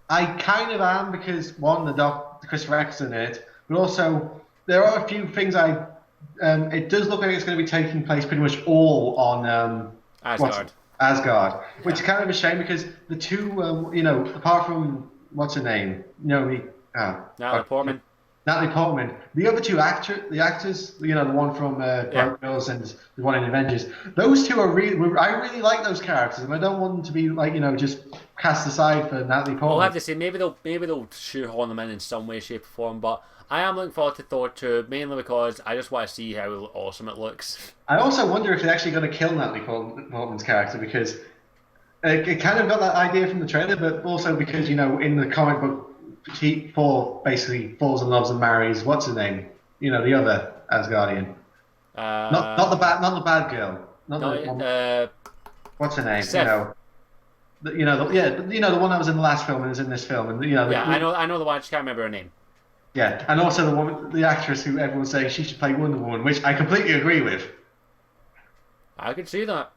I kind of am because, one, the Christopher Eccleston in it, but also there are a few things it does look like it's going to be taking place pretty much all on Asgard, which is kind of a shame because the two, apart from, what's her name? Natalie Portman. Natalie Portman. The other two the actors, the one from Broke Girls and the one in Avengers, those two are I really like those characters, and I don't want them to be just cast aside for Natalie Portman. I'll have to say maybe they'll shoehorn them in some way, shape, or form, but I am looking forward to Thor 2 mainly because I just want to see how awesome it looks. I also wonder if they're actually going to kill Natalie Portman's character because it kind of got that idea from the trailer, but also because in the comic book. Thor basically falls in love and marries what's her name? The other Asgardian. Not the bad girl. What's her name? Sif. The one that was in the last film and is in this film, and I know the one. I just can't remember her name. Yeah, and also the actress who everyone's saying she should play Wonder Woman, which I completely agree with. I could see that.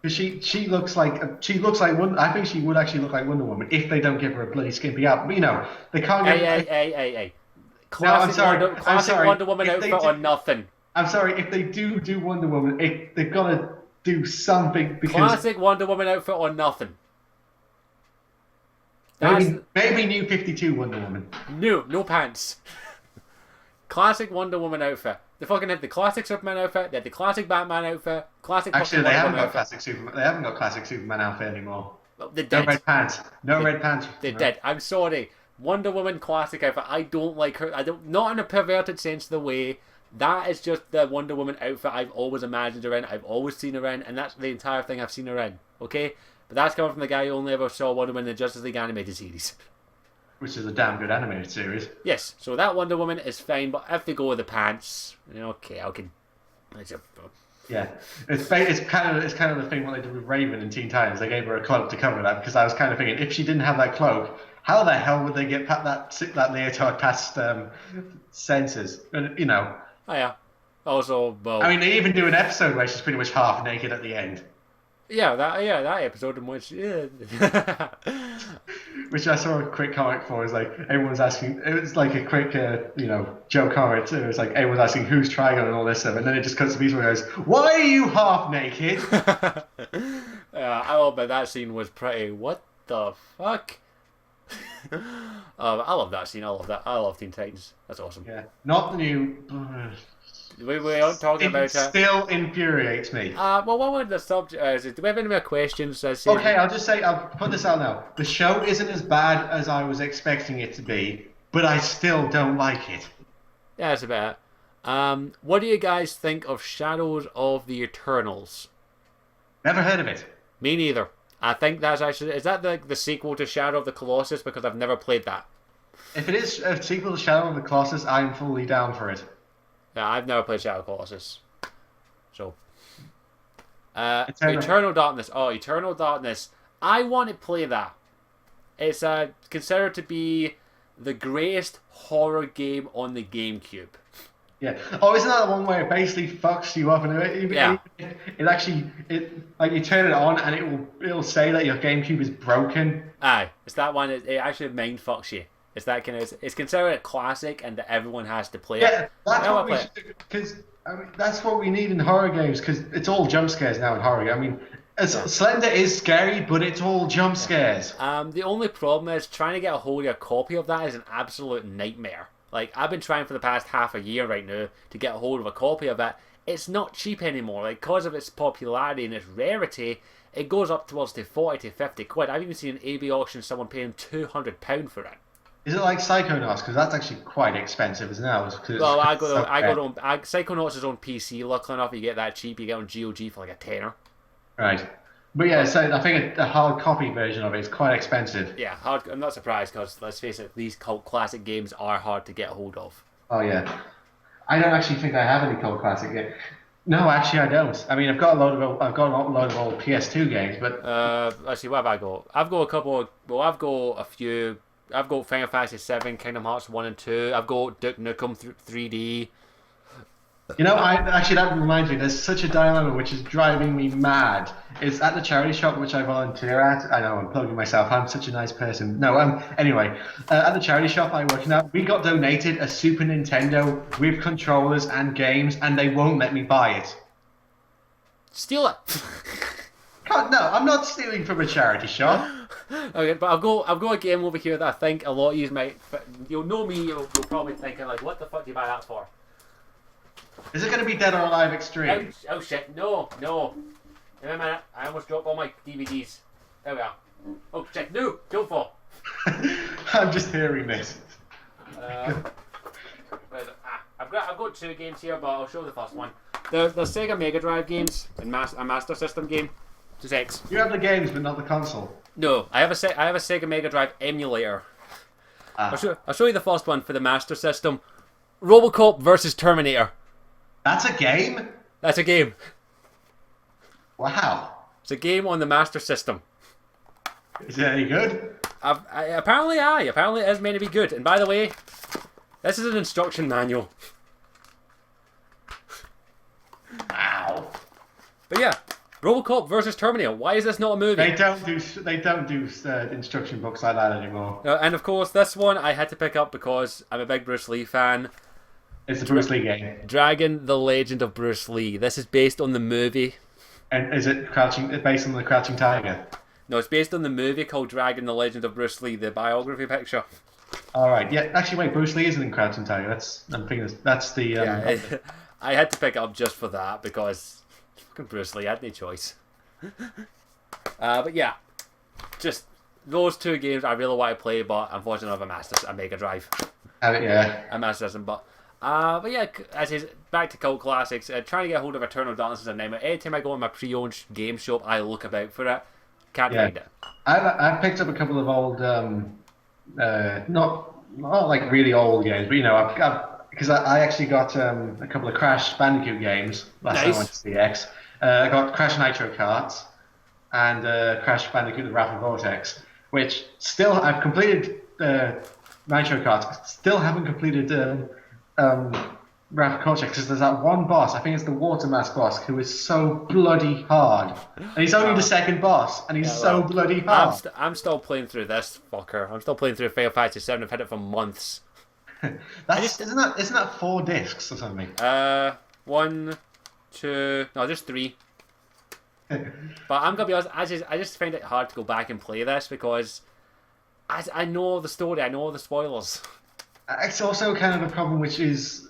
Because she looks like I think she would actually look like Wonder Woman if they don't give her a bloody skimpy outfit. But, they can't. Hey. Classic Wonder Woman outfit or nothing. I'm sorry, if they do Wonder Woman, they've got to do something because classic Wonder Woman outfit or nothing. Maybe New 52 Wonder Woman. No pants. Classic Wonder Woman outfit. They fucking had the classic Superman outfit. They had the classic Batman outfit. Actually, they haven't got classic Superman. They haven't got classic Superman outfit anymore. Well, they did. No red pants. They did. I'm sorry. Wonder Woman classic outfit. I don't like her. Not in a perverted sense of the way. That is just the Wonder Woman outfit I've always imagined her in. I've always seen her in, and that's the entire thing I've seen her in. Okay. But that's coming from the guy who only ever saw Wonder Woman in the Justice League animated series. Which is a damn good animated series. Yes, so that Wonder Woman is fine, but if they go with the pants, okay, I can. Yeah, it's kind of the thing what they did with Raven in Teen Titans. They gave her a cloak to cover that because I was kind of thinking if she didn't have that cloak, how the hell would they get that leotard past sensors? And Oh yeah. Also, well. I mean, they even do an episode where she's pretty much half naked at the end. Yeah, that episode in which. Yeah. Which I saw a quick comment for is like everyone's asking. It was like a quick, joke comment. It was like everyone's asking who's Trigon and all this stuff, and then it just cuts to people and goes, "Why are you half naked?" I will bet that scene was pretty. What the fuck? I love that scene. I love that. I love Teen Titans. That's awesome. Yeah, not the new. We aren't talking about it. Still infuriates me. Well, what would the subject is? Do we have any more questions? Okay, I'll put this out now. The show isn't as bad as I was expecting it to be, but I still don't like it. Yeah, that's about it. What do you guys think of Shadows of the Eternals? Never heard of it. Me neither. I think that's actually... Is that the sequel to Shadow of the Colossus? Because I've never played that. If it is a sequel to Shadow of the Colossus, I'm fully down for it. Yeah, I've never played Shadow of the Colossus. So... Eternal Darkness. Oh, Eternal Darkness. I want to play that. It's considered to be the greatest horror game on the GameCube. Yeah. Oh, isn't that the one where it basically fucks you up and it actually like you turn it on and it'll say that your GameCube is broken. Aye, it's that one. It actually mind fucks you. It's that kind of. It's considered a classic, and that everyone has to play it. Yeah, that's what we should do, because I mean that's what we need in horror games, because it's all jump scares now in horror. I mean, Slender is scary, but it's all jump scares. The only problem is trying to get a hold of a copy of that is an absolute nightmare. Like, I've been trying for the past half a year right now to get a hold of a copy of it. It's not cheap anymore. Like, because of its popularity and its rarity, it goes up towards the 40 to 50 quid. I've even seen an AB auction someone paying £200 for it. Is it like Psychonauts? Because that's actually quite expensive as now. Well, Psychonauts is on PC. Luckily enough, you get that cheap. You get on GOG for like a tenner. Right. But yeah, so I think the hard copy version of it is quite expensive. Yeah, I'm not surprised because, let's face it, these cult classic games are hard to get a hold of. Oh yeah. I don't actually think I have any cult classic yet. No, actually I don't. I mean, I've got a load of old PS2 games, but... Let's see, what have I got? I've got a couple of... Well, I've got a few... I've got Final Fantasy 7, Kingdom Hearts 1 and 2. I've got Duke Nukem 3D. You know, that reminds me, there's such a dilemma which is driving me mad. It's at the charity shop which I volunteer at. I know, I'm plugging myself. I'm such a nice person. No, anyway, at the charity shop I work at, we got donated a Super Nintendo with controllers and games, and they won't let me buy it. Steal it. God, no, I'm not stealing from a charity shop. Okay, but I've got a game over here that I think a lot of you might... You'll know me, you'll probably thinking, like, what the fuck do you buy that for? Is it going to be Dead or Alive Extreme? Oh shit, no. Wait a minute, I almost dropped all my DVDs. There we are. Oh shit, no, don't fall. I'm just hearing this. I've got two games here, but I'll show the first one. The Sega Mega Drive games and a Master System game. Just X. You have the games, but not the console. No, I have a Sega Mega Drive emulator. I'll show you the first one for the Master System. RoboCop versus Terminator. That's a game? That's a game. Wow. It's a game on the Master System. Is it any good? Apparently it is meant to be good. And by the way, this is an instruction manual. Wow. But yeah, RoboCop versus Terminator. Why is this not a movie? They don't do instruction books like that anymore. And of course, this one I had to pick up because I'm a big Bruce Lee fan. It's the Bruce Lee game. Dragon: The Legend of Bruce Lee. This is based on the movie. And is it based on the Crouching Tiger? No, it's based on the movie called Dragon: The Legend of Bruce Lee, the biography picture. All right. Yeah. Actually, wait. Bruce Lee isn't in Crouching Tiger. I'm thinking that's the. Yeah, I had to pick it up just for that because fucking Bruce Lee, I had no choice. But yeah, just those two games I really want to play, but unfortunately I have a Mega Drive. Yeah. A Master System, but yeah, as is back to cult classics. Trying to get a hold of Eternal Darkness is a nightmare. Anytime I go in my pre-owned game shop, I look about for it. Can't Yeah. find it. I've picked up a couple of old, not like really old games, but I've got because I actually got a couple of Crash Bandicoot games last time I went Nice. to CX. I got Crash Nitro Karts and Crash Bandicoot: The Wrath of Vortex, which still I've completed Nitro Karts. Still haven't completed Wrath of Vortex because there's that one boss. I think it's the Water Mask boss who is so bloody hard, and he's only the Uh, second boss, and he's yeah, so well, bloody hard. I'm still playing through this fucker. I'm still playing through Final Fantasy 7. I've had it for months. I That's just isn't that 4 discs or something? one, two, no, just three. But I'm gonna be honest, I just find it hard to go back and play this because I know the story, I know the spoilers. It's also kind of a problem, which is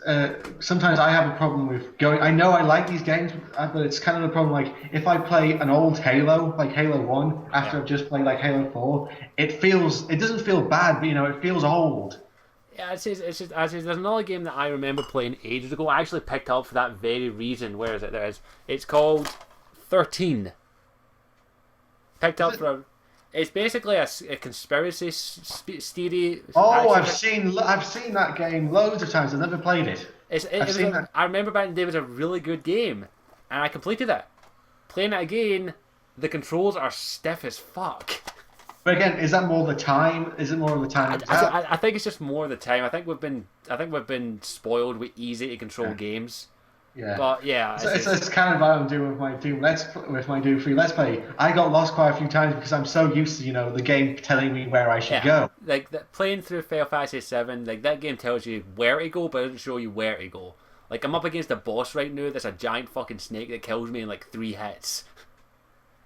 sometimes I have a problem with going. I know I like these games, but it's kind of a problem. Like if I play an old Halo, like Halo 1, after Yeah. I've just played like Halo 4, it doesn't feel bad, but it feels old. Yeah, there's another game that I remember playing ages ago. I actually picked up for that very reason. Where is it? There it is. It's called 13. Picked up Is it? from. It's basically a conspiracy theory. Oh, action. I've seen that game loads of times. I've never played it. I've seen that. I remember back in the day it was a really good game, and I completed it. Playing it again, the controls are stiff as fuck. But again, is that more the time? Is it more of the time? I think it's just more the time. I think we've been spoiled with easy to control games. Yeah. But yeah, So it's kind of what I'm doing with my Doom Free Let's Play. I got lost quite a few times because I'm so used to the game telling me where I should go. like playing through Final Fantasy 7, like that game tells you where to go, but it doesn't show you where to go. Like I'm up against a boss right now that's a giant fucking snake that kills me in like 3 hits.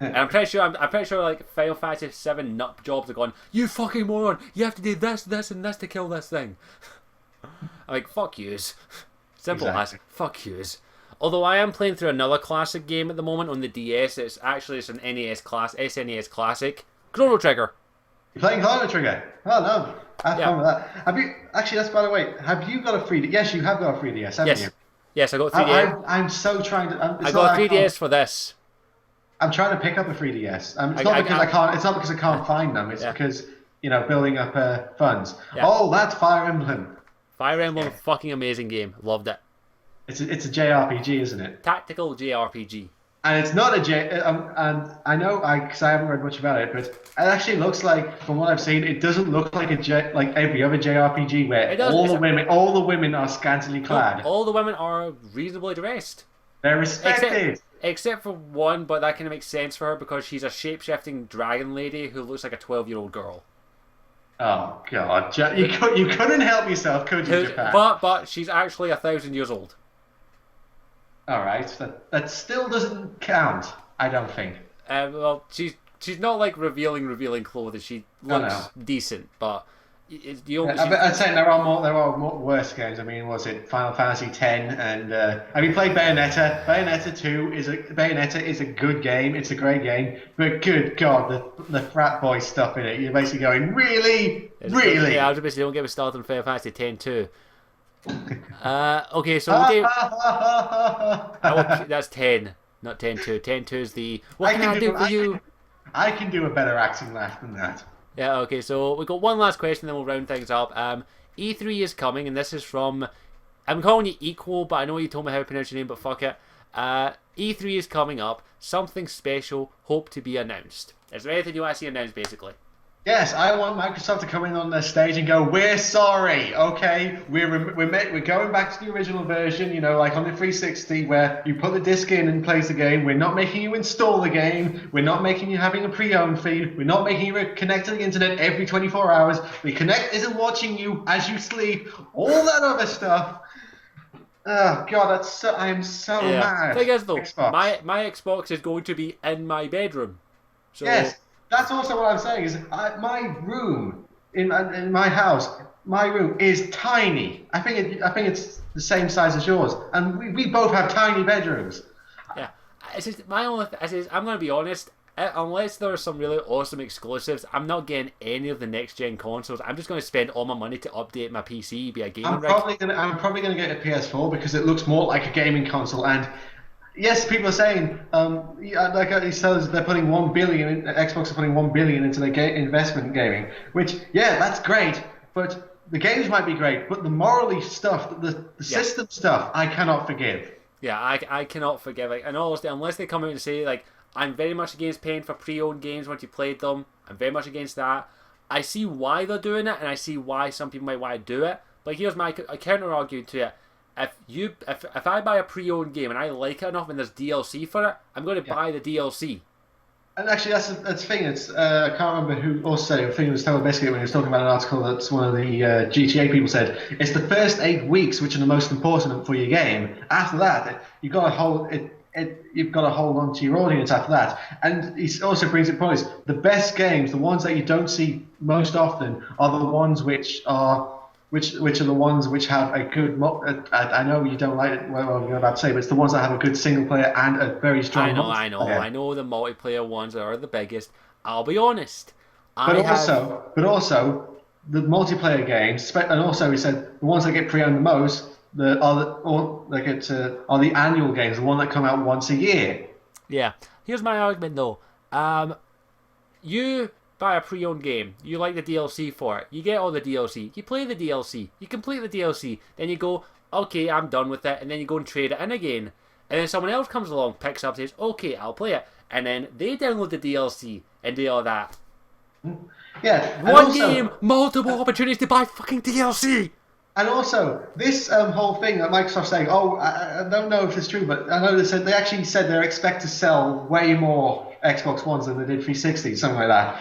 And I'm pretty sure like Final Fantasy 7 nut jobs are going, you fucking moron, you have to do this, this, and this to kill this thing. I'm like, fuck yous. Simple Exactly. as fuck yous. Although I am playing through another classic game at the moment on the DS. It's an SNES classic, Chrono Trigger. You're playing Chrono Trigger. Oh no, have Yeah. fun with that. Have you actually? That's by the way. Have you got a 3D? Yes, you have got a 3DS, haven't you? Yes, I got 3DS. I'm so trying to. I got a 3DS for this. I'm trying to pick up a 3DS. It's I- not I- because I can't. It's not because I can't find them. It's Yeah. because building up funds. Yeah. Oh, that's Fire Emblem. Fire Emblem, fucking amazing game. Loved it. It's a JRPG, isn't it? Tactical JRPG. And it's not a J. And I know because I haven't read much about it, but it actually looks like, from what I've seen, it doesn't look like like every other JRPG where It does, all the women are scantily clad. All the women are reasonably dressed. They're respected. Except for one, but that kind of makes sense for her because she's a shape-shifting dragon lady who looks like a 12-year-old girl. Oh God, you couldn't help yourself, could you, Japan? But she's actually 1,000 years old. All right, that still doesn't count. I don't think. Well, she's not like revealing clothes. She looks no. decent, but I'd say there are more worse games. I mean, was it Final Fantasy X? And have you played Bayonetta? Bayonetta is a good game. It's a great game, but good God, the frat boy stuff in it. You're basically going, really. Yeah, I was basically don't get me started on Final Fantasy X too. Okay, so that's 10, not 10-2. 10-2 is the what can I do for you? I can do a better acting laugh than that. Yeah, okay, so we've got one last question, then we'll round things up. E3 is coming, and this is from... I'm calling you Equal, but I know you told me how to pronounce your name, but fuck it. E3 is coming up. Something special hope to be announced. Is there anything you want to see announced, basically? Yes, I want Microsoft to come in on the stage and go, "We're sorry, okay? We're going back to the original version, like on the 360, where you put the disc in and plays the game. We're not making you install the game. We're not making you having a pre-owned feed. We're not making you connect to the internet every 24 hours. The Connect isn't watching you as you sleep. All that other stuff." Oh God, I am so mad. The thing is, though, Xbox. my Xbox is going to be in my bedroom. So Yes, that's also what I'm saying. Is my room in my house, my room is tiny. I think it's the same size as yours, and we both have tiny bedrooms. yeah, it's just my only. I'm going to be honest. Unless there are some really awesome exclusives, I'm not getting any of the next gen consoles. I'm just going to spend all my money to update my PC, be a gaming rig. I'm probably gonna get a PS4 because it looks more like a gaming console, and yes, people are saying, yeah, like he says, they're putting 1 billion. Xbox are putting 1 billion into their investment in gaming, which yeah, that's great. But the games might be great, but the morally stuff, the Yeah. system stuff, I cannot forgive. Yeah, I cannot forgive it. And honestly, unless they come out and say, like, I'm very much against paying for pre owned games once you played them, I'm very much against that. I see why they're doing it, and I see why some people might want to do it. But here's my counter argument to it. If I buy a pre owned game and I like it enough and there's DLC for it, I'm going to Yeah. buy the DLC. And actually, that's the thing. It's I can't remember who also said it. I think it was Total Biscuit when he was talking about an article that's one of the GTA people said. It's the first 8 weeks which are the most important for your game. After that, you've got to hold on to your audience after that. And he also brings it points. The best games, the ones that you don't see most often, are the ones which are the ones which have a good. I know you don't like it. Well, you're about to say, but it's the ones that have a good single player and a very I strong know, multiplayer. I know the multiplayer ones are the biggest. I'll be honest. But I have. also, but also, the multiplayer games, and also he said the ones that get pre-owned the most, are the annual games, the one that come out once a year. Yeah. Here's my argument though. You buy a pre-owned game, you like the DLC for it, you get all the DLC, you play the DLC, you complete the DLC, then you go, okay, I'm done with it, and then you go and trade it in again. And then someone else comes along, picks up, says, okay, I'll play it. And then they download the DLC and do all that. Yeah, One game, multiple opportunities to buy fucking DLC! and also this whole thing that Microsoft's saying, oh, I don't know if it's true, but I know they actually said they expect to sell way more Xbox Ones than they did 360s, something like that.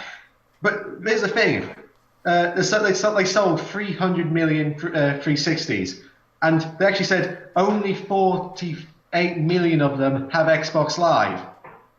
But here's the thing. They sold 300 million 360s, and they actually said only 48 million of them have Xbox Live.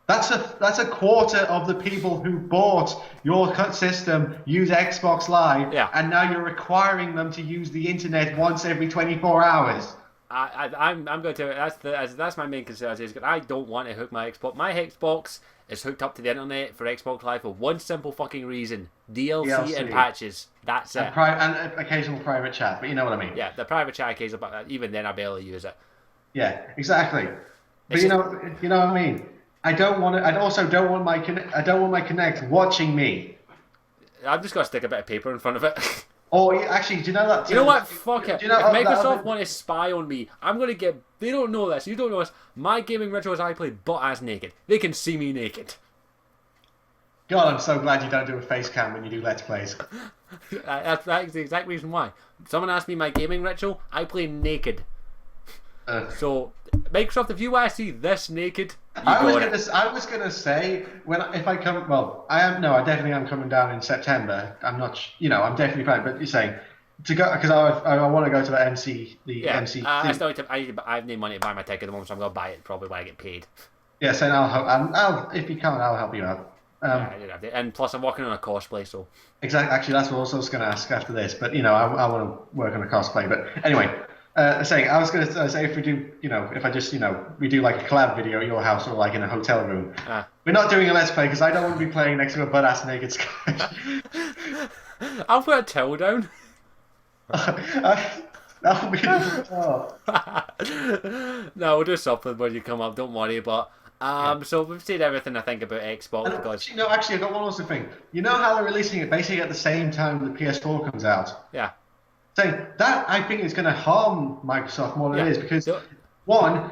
That's a quarter of the people who bought your system use Xbox Live, Yeah. and now you're requiring them to use the internet once every 24 hours. I'm going to. That's my main concern. Is I don't want to hook my Xbox. My Xbox is hooked up to the internet for Xbox Live for one simple fucking reason: DLC and DLC patches. That's it. and occasional private chat, but you know what I mean. Yeah, the private chat case, but even then, I barely use it. Yeah, exactly. But It's just you know what I mean. I don't want to. I also don't want I don't want my Connect watching me. I'm just gonna stick a bit of paper in front of it. Or actually, do you know that? You know what? Fuck Do it. you know If that Microsoft other, want to spy on me, I'm gonna get. They don't know this. You don't know this. My gaming ritual is I play butt ass naked. They can see me naked. God, I'm so glad you don't do a face cam when you do Let's Plays. That's the exact reason why. Someone asked me my gaming ritual. I play naked. So Microsoft, if you want to see this naked, you got it. I was gonna say if I come. Well, I am. No, I definitely am coming down in September. I'm not. I'm definitely planning. But you're saying to go because I want to go to the MC. Yeah, MC. I still need to, I have no money to buy my ticket at the moment, so I'm gonna buy it probably when I get paid. Yeah, saying I'll if you can't, I'll help you out. Yeah, I did have to. And plus, I'm working on a cosplay, so Exactly. Actually, that's what I was going to ask after this. But I want to work on a cosplay. But anyway, saying I was going to say if we do, if I just, we do like a collab video at your house or like in a hotel room. We're not doing a let's play because I don't want to be playing next to a butt ass naked Scottish. I'll put a towel down. That'll be. Oh. No, we'll do something when you come up. Don't worry. But so we've said everything I think about Xbox And because actually, I got one other thing. You know how they're releasing it basically at the same time the PS4 comes out. yeah, Saying that I think is going to harm Microsoft more than it is because one,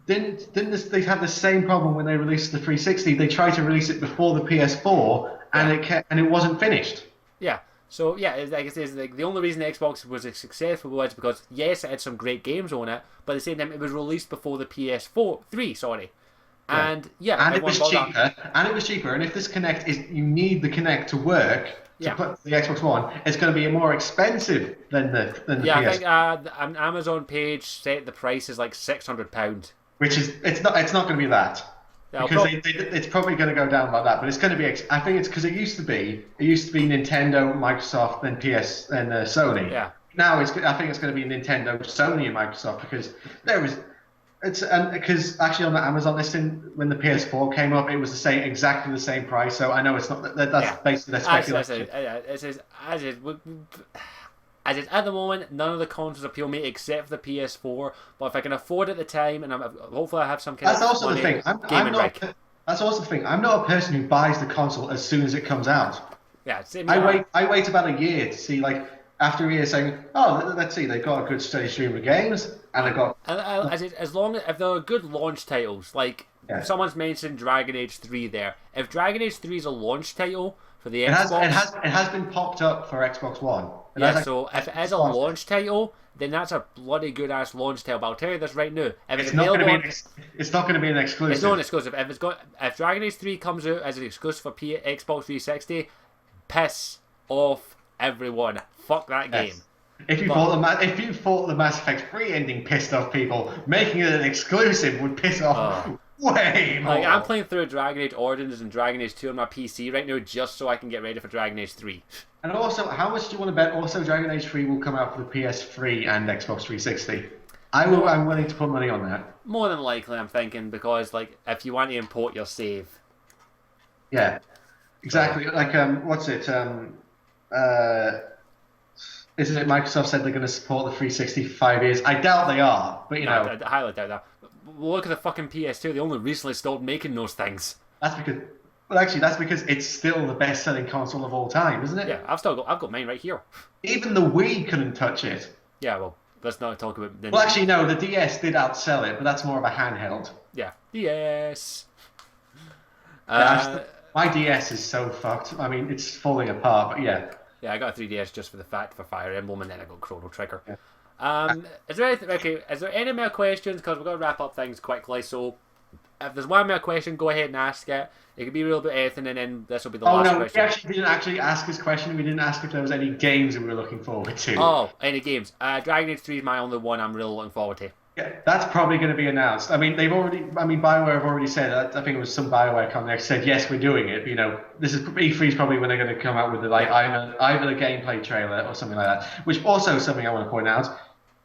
they have the same problem when they released the 360? They tried to release it before the PS4 and it wasn't finished. yeah. So yeah, I guess the only reason the Xbox was successful was because yes, it had some great games on it, but at the same time it was released before the PS4 3, sorry. Yeah. And yeah, and it was cheaper. And it was cheaper. And if this Connect you need the Connect to work to put the Xbox One, it's going to be more expensive than the PS. I think an Amazon page set the price is like £600. Which is it's not going to be that. Because it's probably going to go down like that, but it's going to be. I think it's because it used to be Nintendo, Microsoft, then PS, and Sony. Yeah. Now I think it's going to be Nintendo, Sony, and Microsoft because because actually on the Amazon listing when the PS4 came up, it was exactly the same price. So I know it's not that's basically the speculation. As it's at the moment, none of the consoles appeal me except for the PS4. But if I can afford it at the time, and hopefully I have some kind That's of also the money, thing. gaming rig. That's also the thing. I'm not a person who buys the console as soon as it comes out. Yeah, same here. I wait about a year to see, like, after a year saying, oh, let's see, they've got a good steady stream of games, and they've got. As long as if there are good launch titles, like Yeah. someone's mentioned Dragon Age 3 there. If Dragon Age 3 is a launch title for the It has been popped up for Xbox One. Yeah, so if it is a launch title, then that's a bloody good ass launch title. But I'll tell you this right now: if it's not going to be it's not going to be an exclusive. It's not an exclusive. If Dragon Age 3 comes out as an exclusive for Xbox 360, piss off everyone. Fuck that game. Yes. If you thought the Mass Effect 3 ending pissed off people, making it an exclusive would piss off way more. Like, I'm playing through Dragon Age Origins and Dragon Age 2 on my PC right now just so I can get ready for Dragon Age 3. And also, how much do you want to bet also Dragon Age 3 will come out for the PS3 and Xbox 360? I'm willing to put money on that. More than likely, I'm thinking, because like if you want to import your save. Yeah. Exactly. Like what's it? Isn't it Microsoft said they're going to support the 360 for 5 years? I doubt they are, but you know. I highly doubt that. Look at the fucking PS2. They only recently stopped making those things. That's because it's still the best-selling console of all time, isn't it? Yeah, I've got mine right here. Even the Wii couldn't touch it. Yeah, well, let's not talk about. Well, actually, no. The DS did outsell it, but that's more of a handheld. Yeah, DS. My DS is so fucked. I mean, it's falling apart. But yeah. Yeah, I got a 3DS just for the fact for Fire Emblem, and then I got Chrono Trigger. Yeah. Is there any more questions? Because we're going to wrap up things quickly. So, if there's one more question, go ahead and ask it. It could be real about anything, and then this will be the last question. We actually didn't ask this question. We didn't ask if there was any games that we were looking forward to. Oh, any games? Dragon Age 3 is my only one I'm really looking forward to. Yeah, that's probably going to be announced. I mean, BioWare have already said. I think it was some BioWare company said yes, we're doing it. You know, this is E3 is probably when they're going to come out with either the gameplay trailer or something like that. Which also something I want to point out.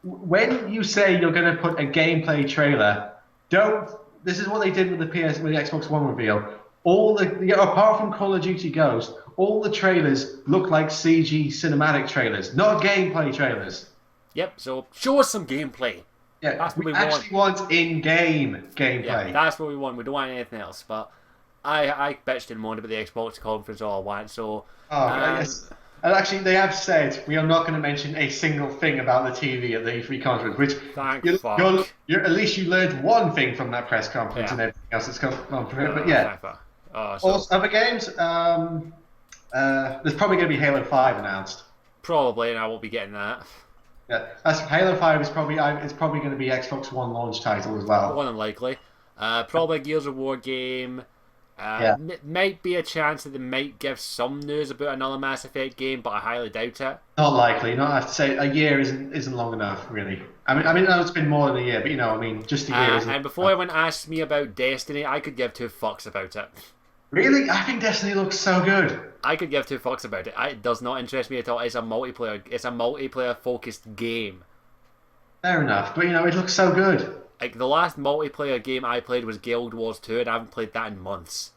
When you say you're going to put a gameplay trailer, don't. This is what they did with the Xbox One reveal. Apart from Call of Duty Ghost, all the trailers look like CG cinematic trailers, not gameplay trailers. Yep. So show us some gameplay. Yeah, that's what we actually want in-game gameplay. Yeah, that's what we want. We don't want anything else. But I bitched and moaned about the Xbox conference all I want. So. Yes. And actually, they have said we are not going to mention a single thing about the TV at the E3 conference, which at least you learned one thing from that press conference and everything else that's come from it. But yeah. Also, other games, there's probably going to be Halo 5 announced. Probably, and I won't be getting that. Yeah, Halo 5 is probably going to be Xbox One launch title as well. More than likely. Probably a Gears of War game. Might be a chance that they might give some news about another Mass Effect game, but I highly doubt it. Not likely. Not I have to say a year isn't long enough, really. I mean, no, it's been more than a year, but just a year. And before anyone asks me about Destiny, I could give two fucks about it. Really? I think Destiny looks so good. I could give two fucks about it. It does not interest me at all. It's a multiplayer focused game. Fair enough, but it looks so good. Like the last multiplayer game I played was Guild Wars 2, and I haven't played that in months.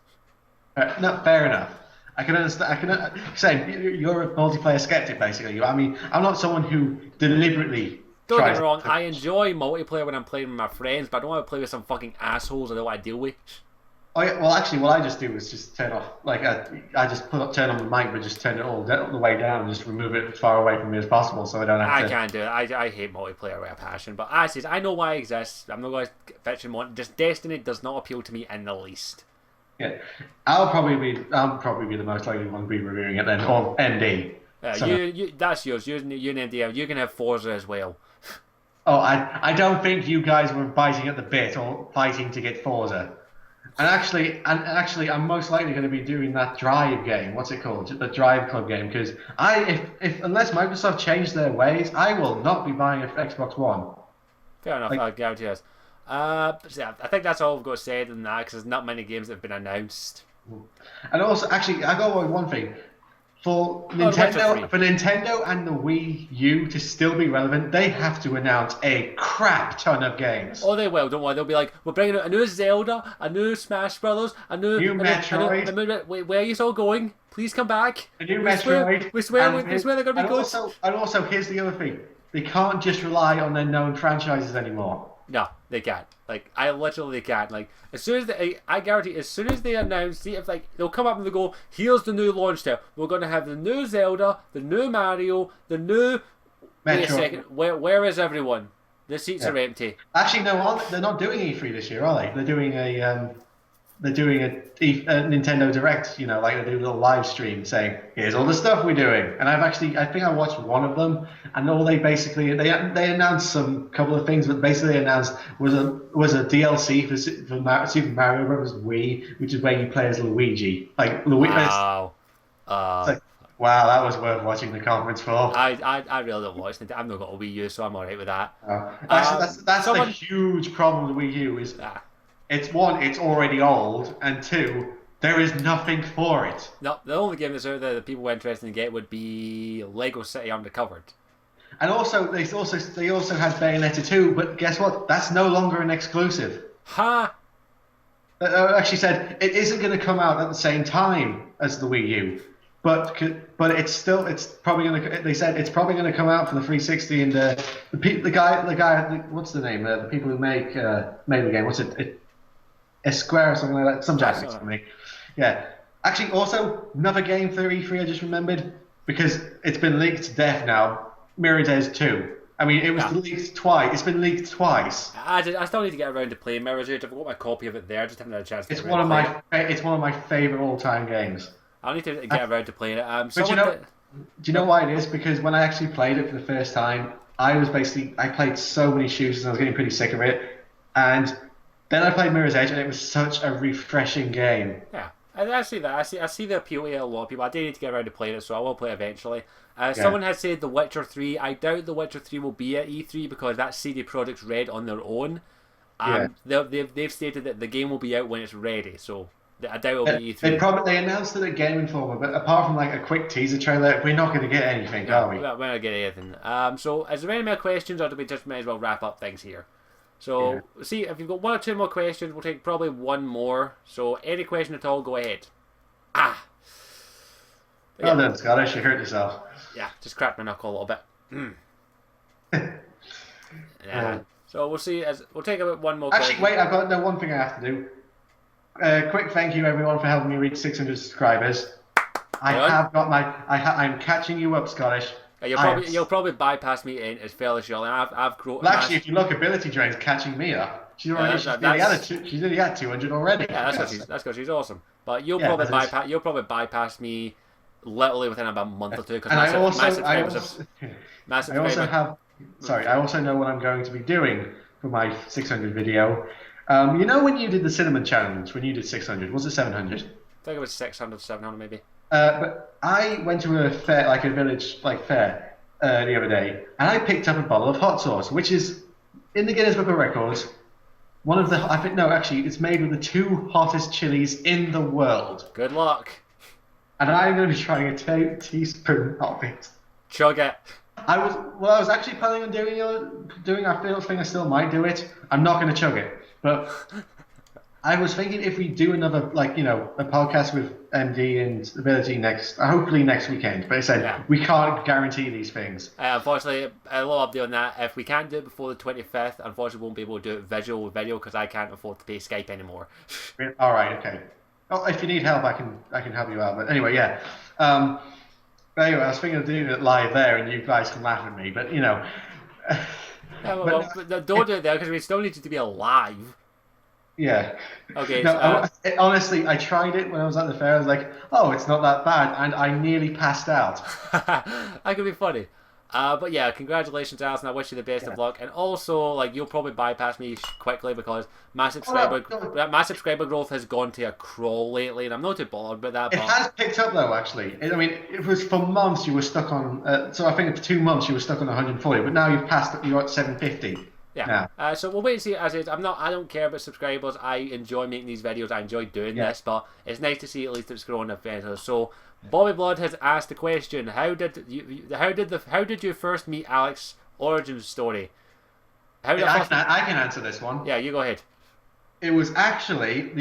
No, fair enough. I can understand. You're a multiplayer skeptic, basically. I mean, I'm not someone who deliberately. Don't get me wrong. I enjoy multiplayer when I'm playing with my friends, but I don't want to play with some fucking assholes I don't want to deal with. Oh yeah. Well, actually, what I just do is just turn off. I just turn on the mic, but just turn it all the way down and just remove it as far away from me as possible, so I don't have to. I can't do it. I hate multiplayer with a passion. But as is, I know why it exists. I'm not going to bitch and moan. Just Destiny does not appeal to me in the least. Yeah, I'll probably be the most likely one to be reviewing it then, or MD. You that's yours. You and MD. You can have Forza as well. Oh, I don't think you guys were biting at the bit or fighting to get Forza. And actually, I'm most likely going to be doing that Drive game. What's it called? The Drive Club game. Because if unless Microsoft change their ways, I will not be buying an Xbox One. Fair enough. I'll guarantee us. But yeah, I think that's all we've got to say in that, because there's not many games that have been announced. And also, actually, I got one thing. for Oh, The Witcher 3. Nintendo and the Wii U to still be relevant, they have to announce a crap ton of games. Oh, they will. Don't worry. They'll be like, we're bringing out a new Zelda, a new Smash Brothers, New Metroid. wait, where are you all going? Please come back. A new We swear, Metroid. we swear, we swear they're gonna be good. And also, here's the other thing: they can't just rely on their known franchises anymore. No, they can't. Like, I literally can't. Like, as soon as I guarantee, as soon as they announce, see if like they'll come up and they'll go, here's the new launch title. We're gonna have the new Zelda, the new Mario, the new. Wait a second. Where is everyone? The seats are empty. Actually, no, they're not doing E3 this year, are they? They're doing a Nintendo Direct, you know, like they do a little live stream saying, "Here's all the stuff we're doing." And I think I watched one of them, and all they announced some couple of things, but basically announced was a DLC for Super Mario Bros. Wii, which is where you play as Luigi. Like Luigi. Wow. Like, wow, that was worth watching the conference for. I really don't watch it. I've not got a Wii U, so I'm alright with that. Actually, that's the huge problem with Wii U is. It's one, it's already old, and two, there is nothing for it. No, the only game that's out there that people were interested in get would be Lego City Undercovered. And also, they also had Bayonetta 2, but guess what? That's no longer an exclusive. Ha! They actually said it isn't going to come out at the same time as the Wii U, but it's probably going to. They said it's probably going to come out for the 360 and the guy. What's the name? The people who made the game. What's it? Square or something like that, some Japanese company. Yeah. Actually, also, another game for E3 I just remembered, because it's been leaked to death now, Mirror's Edge 2. I mean, it was leaked twice. It's been leaked twice. I still need to get around to playing Mirror's Edge. I've got my copy of it there. I just haven't had a chance to It's one of my favourite all-time games. I'll need to get around to playing it. But do you know why it is? Because when I actually played it for the first time, I played so many shooters and I was getting pretty sick of it. And then I played Mirror's Edge, and it was such a refreshing game. Yeah, I see that. I see the appeal to a lot of people. I do need to get around to playing it, so I will play it eventually. Someone has said The Witcher 3. I doubt The Witcher 3 will be at E3 because that's CD Projekt Red on their own. They've stated that the game will be out when it's ready, so I doubt it'll be E3. They announced it at Game Informer, but apart from like a quick teaser trailer, we're not going to get anything, are we? We're not going to get anything. So, is there any more questions, or do we just may as well wrap up things here? So, see, if you've got one or two more questions, we'll take probably one more. So, any question at all, go ahead. Well done, Scottish. You hurt yourself. Yeah, just cracked my knuckle a little bit. So, we'll see. We'll take about one more question. Actually, wait, I've got one thing I have to do. Quick thank you, everyone, for helping me reach 600 subscribers. I'm catching you up, Scottish. You'll probably bypass me in as Phyllis Yell, and I've grown. Well, actually, if you look, Ability Drain's catching me up. She's nearly at 200 already. Yeah, that's because she's awesome. But you'll probably bypass me literally within about a month or two. I also know what I'm going to be doing for my 600 video. You know when you did the cinnamon challenge, when you did 600, was it 700? I think it was 600, 700 maybe. But I went to a fair, like a village fair, the other day, and I picked up a bottle of hot sauce, which is in the Guinness Book of Records. It's made with the 2 hottest chilies in the world. Good luck. And I'm going to be trying a teaspoon of it. Chug it. I was actually planning on doing our field thing. I still might do it. I'm not going to chug it, but I was thinking if we do another, a podcast with MD and Ability hopefully next weekend. But I said we can't guarantee these things. Unfortunately, a little update on that. If we can't do it before the 25th, unfortunately, we won't be able to do it visual because I can't afford to pay Skype anymore. All right, okay. Well, if you need help, I can help you out. But anyway, yeah. Anyway, I was thinking of doing it live there, and you guys can laugh at me. But don't do it there because we still need you to be alive. Yeah. Okay. No, honestly, I tried it when I was at the fair. I was like, "Oh, it's not that bad," and I nearly passed out. That could be funny. But yeah, congratulations, Alison. I wish you the best of luck. And also, you'll probably bypass me quickly because my subscriber growth has gone to a crawl lately, and I'm not too bothered about that. It has picked up though, actually. It was for months you were stuck on. So I think for 2 months you were stuck on 140, but now you're at 750. Yeah. No. So we'll wait and see. As it is, I don't care about subscribers. I enjoy making these videos. I enjoy doing this, but it's nice to see at least it's growing eventually. So Bobby Blood has asked the question: How did you first meet Alex? Origin story. I can answer this one. Yeah, you go ahead. It was actually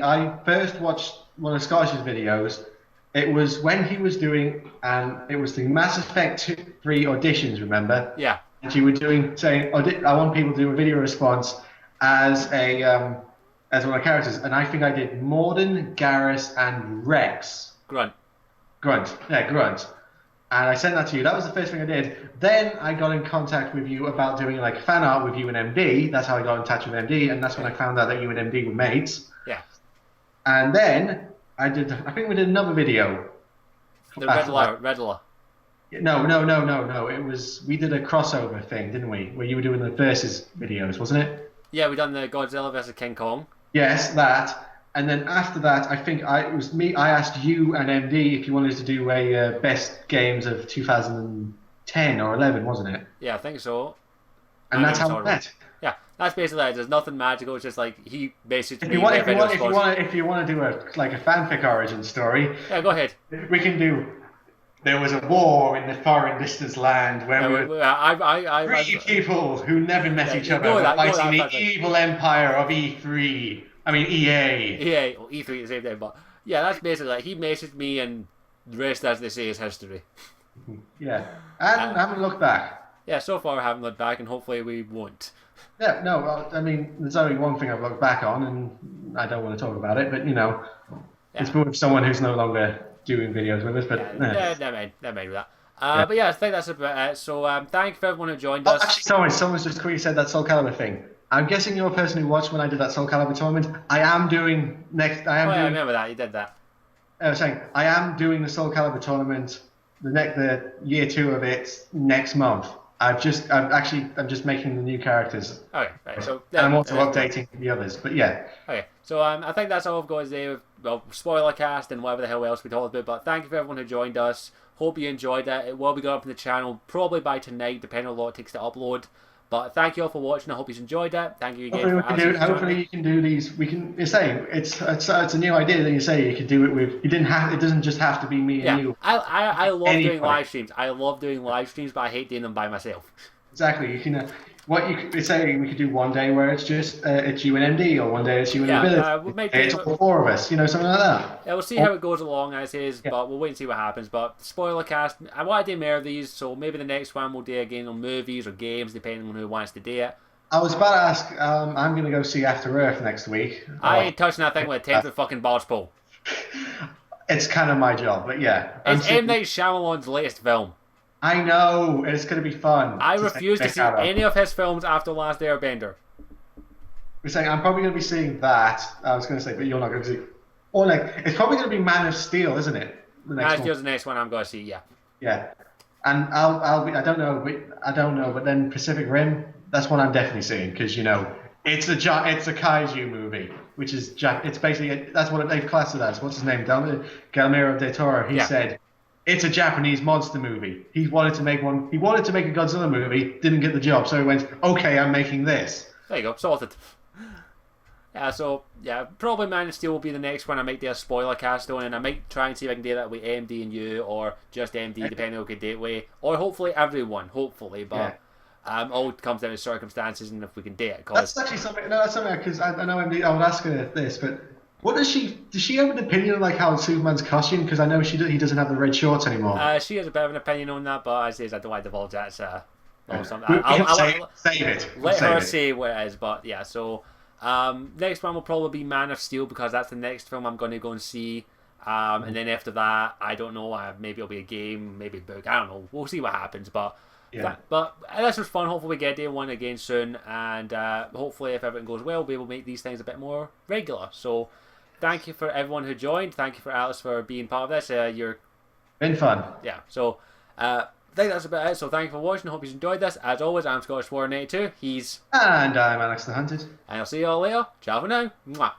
I first watched one of Scottish's videos. It was when he was doing, and it was the Mass Effect 3 auditions. Remember? Yeah. And you were saying, I want people to do a video response as as one of the characters, and I think I did Morden, Garrus, and Rex. Grunt. Grunt. And I sent that to you. That was the first thing I did. Then I got in contact with you about doing like fan art with you and MD. That's how I got in touch with MD, and that's when I found out that you and MD were mates. Yeah. And then I think we did another video. The Riddler. No. We did a crossover thing, didn't we? Where you were doing the versus videos, wasn't it? Yeah, we done the Godzilla versus King Kong. Yes, that. And then after that, I think it was me. I asked you and MD if you wanted to do a best games of 2010 or 11, wasn't it? Yeah, I think so. And that's how we met. Yeah, that's basically it. There's nothing magical. It's just like he basically. If you want to do a fanfic origin story, yeah, go ahead. We can do. There was a war in the foreign distant land where three people who never met each other were fighting the evil empire of E3. I mean EA. EA or E3 at the same time, but yeah, that's basically like he messaged me, and the rest, as they say, is history. Yeah, and haven't looked back. Yeah, so far I haven't looked back, and hopefully we won't. Yeah, no, well, I mean, there's only one thing I've looked back on, and I don't want to talk about it, but it's with someone who's no longer doing videos with us. But never mind with that. But yeah, I think that's about it. So thank you for everyone who joined us. Actually, someone's just quickly said that Soul Calibur thing. I'm guessing you're a person who watched when I did that Soul Calibur tournament. I remember that you did that. I was saying I am doing the Soul Calibur tournament, the year 2 of it next month. I'm just making the new characters. Okay, right. So and I'm also updating the others. But yeah. Okay, so I think that's all I've got today. Well, spoiler cast and whatever the hell else we talked about. But thank you for everyone who joined us. Hope you enjoyed it. It will be going up on the channel probably by tonight, depending on how long it takes to upload. But thank you all for watching. I hope you enjoyed it. Thank you again. Hopefully you can do these. You're saying it's a new idea that you say you could do it with. It doesn't just have to be me and you. I love doing live streams. I love doing live streams, but I hate doing them by myself. Exactly. You can. What you could say, we could do one day where it's just it's you and MD, or one day it's you and Ability. It's all 4 of us, something like that. Yeah, we'll see how it goes along as is, but we'll wait and see what happens. But spoiler cast, I want to do more of these, so maybe the next one we'll do again on movies or games, depending on who wants to do it. I was about to ask. I'm going to go see After Earth next week. I ain't touching that thing with a 10-foot fucking barge pole. It's kind of my job, but yeah. It's M. Night Shyamalan's latest film. I know, it's going to be fun. I refuse to see any of his films after Last Airbender. We're saying I'm probably going to be seeing that. I was going to say, but you're not going to see. Or it's probably going to be Man of Steel, isn't it? Man of Steel's the next one I'm going to see. Yeah. Yeah, and I'll be. I don't know, but then Pacific Rim. That's one I'm definitely seeing because it's a kaiju movie, which is it's basically that's what they've classed it as. What's his name? Guillermo del Toro. He said. It's a Japanese monster movie. He wanted to make one. He wanted to make a Godzilla movie. Didn't get the job, so he went, "Okay, I'm making this." There you go, sorted. Yeah, so probably Man of Steel will be the next one. I might do a spoiler cast on, and I might try and see if I can do that with MD and you, or just MD, depending on who can do it with, or hopefully everyone. Hopefully, but all comes down to circumstances and if we can do it. That's actually something. No, that's something because I know MD. I would ask her this, but. What does she have an opinion on how Superman's costume? Because I know he doesn't have the red shorts anymore. She has a bit of an opinion on that, but as I don't like to divulge that. Save it. Let her say what it is, but yeah. So next one will probably be Man of Steel because that's the next film I'm going to go and see. And then after that, I don't know. Maybe it'll be a game, maybe a book. I don't know. We'll see what happens, but. Yeah. But this was fun. Hopefully we get day one again soon, and hopefully if everything goes well, we'll be able to make these things a bit more regular. So. Thank you for everyone who joined. Thank you for Alice for being part of this. You're been fun. Yeah. So I think that's about it. So thank you for watching. Hope you enjoyed this. As always, I'm Scottish Warrior 82. He's and I'm Alexthehunted. And I'll see you all later. Ciao for now. Mwah.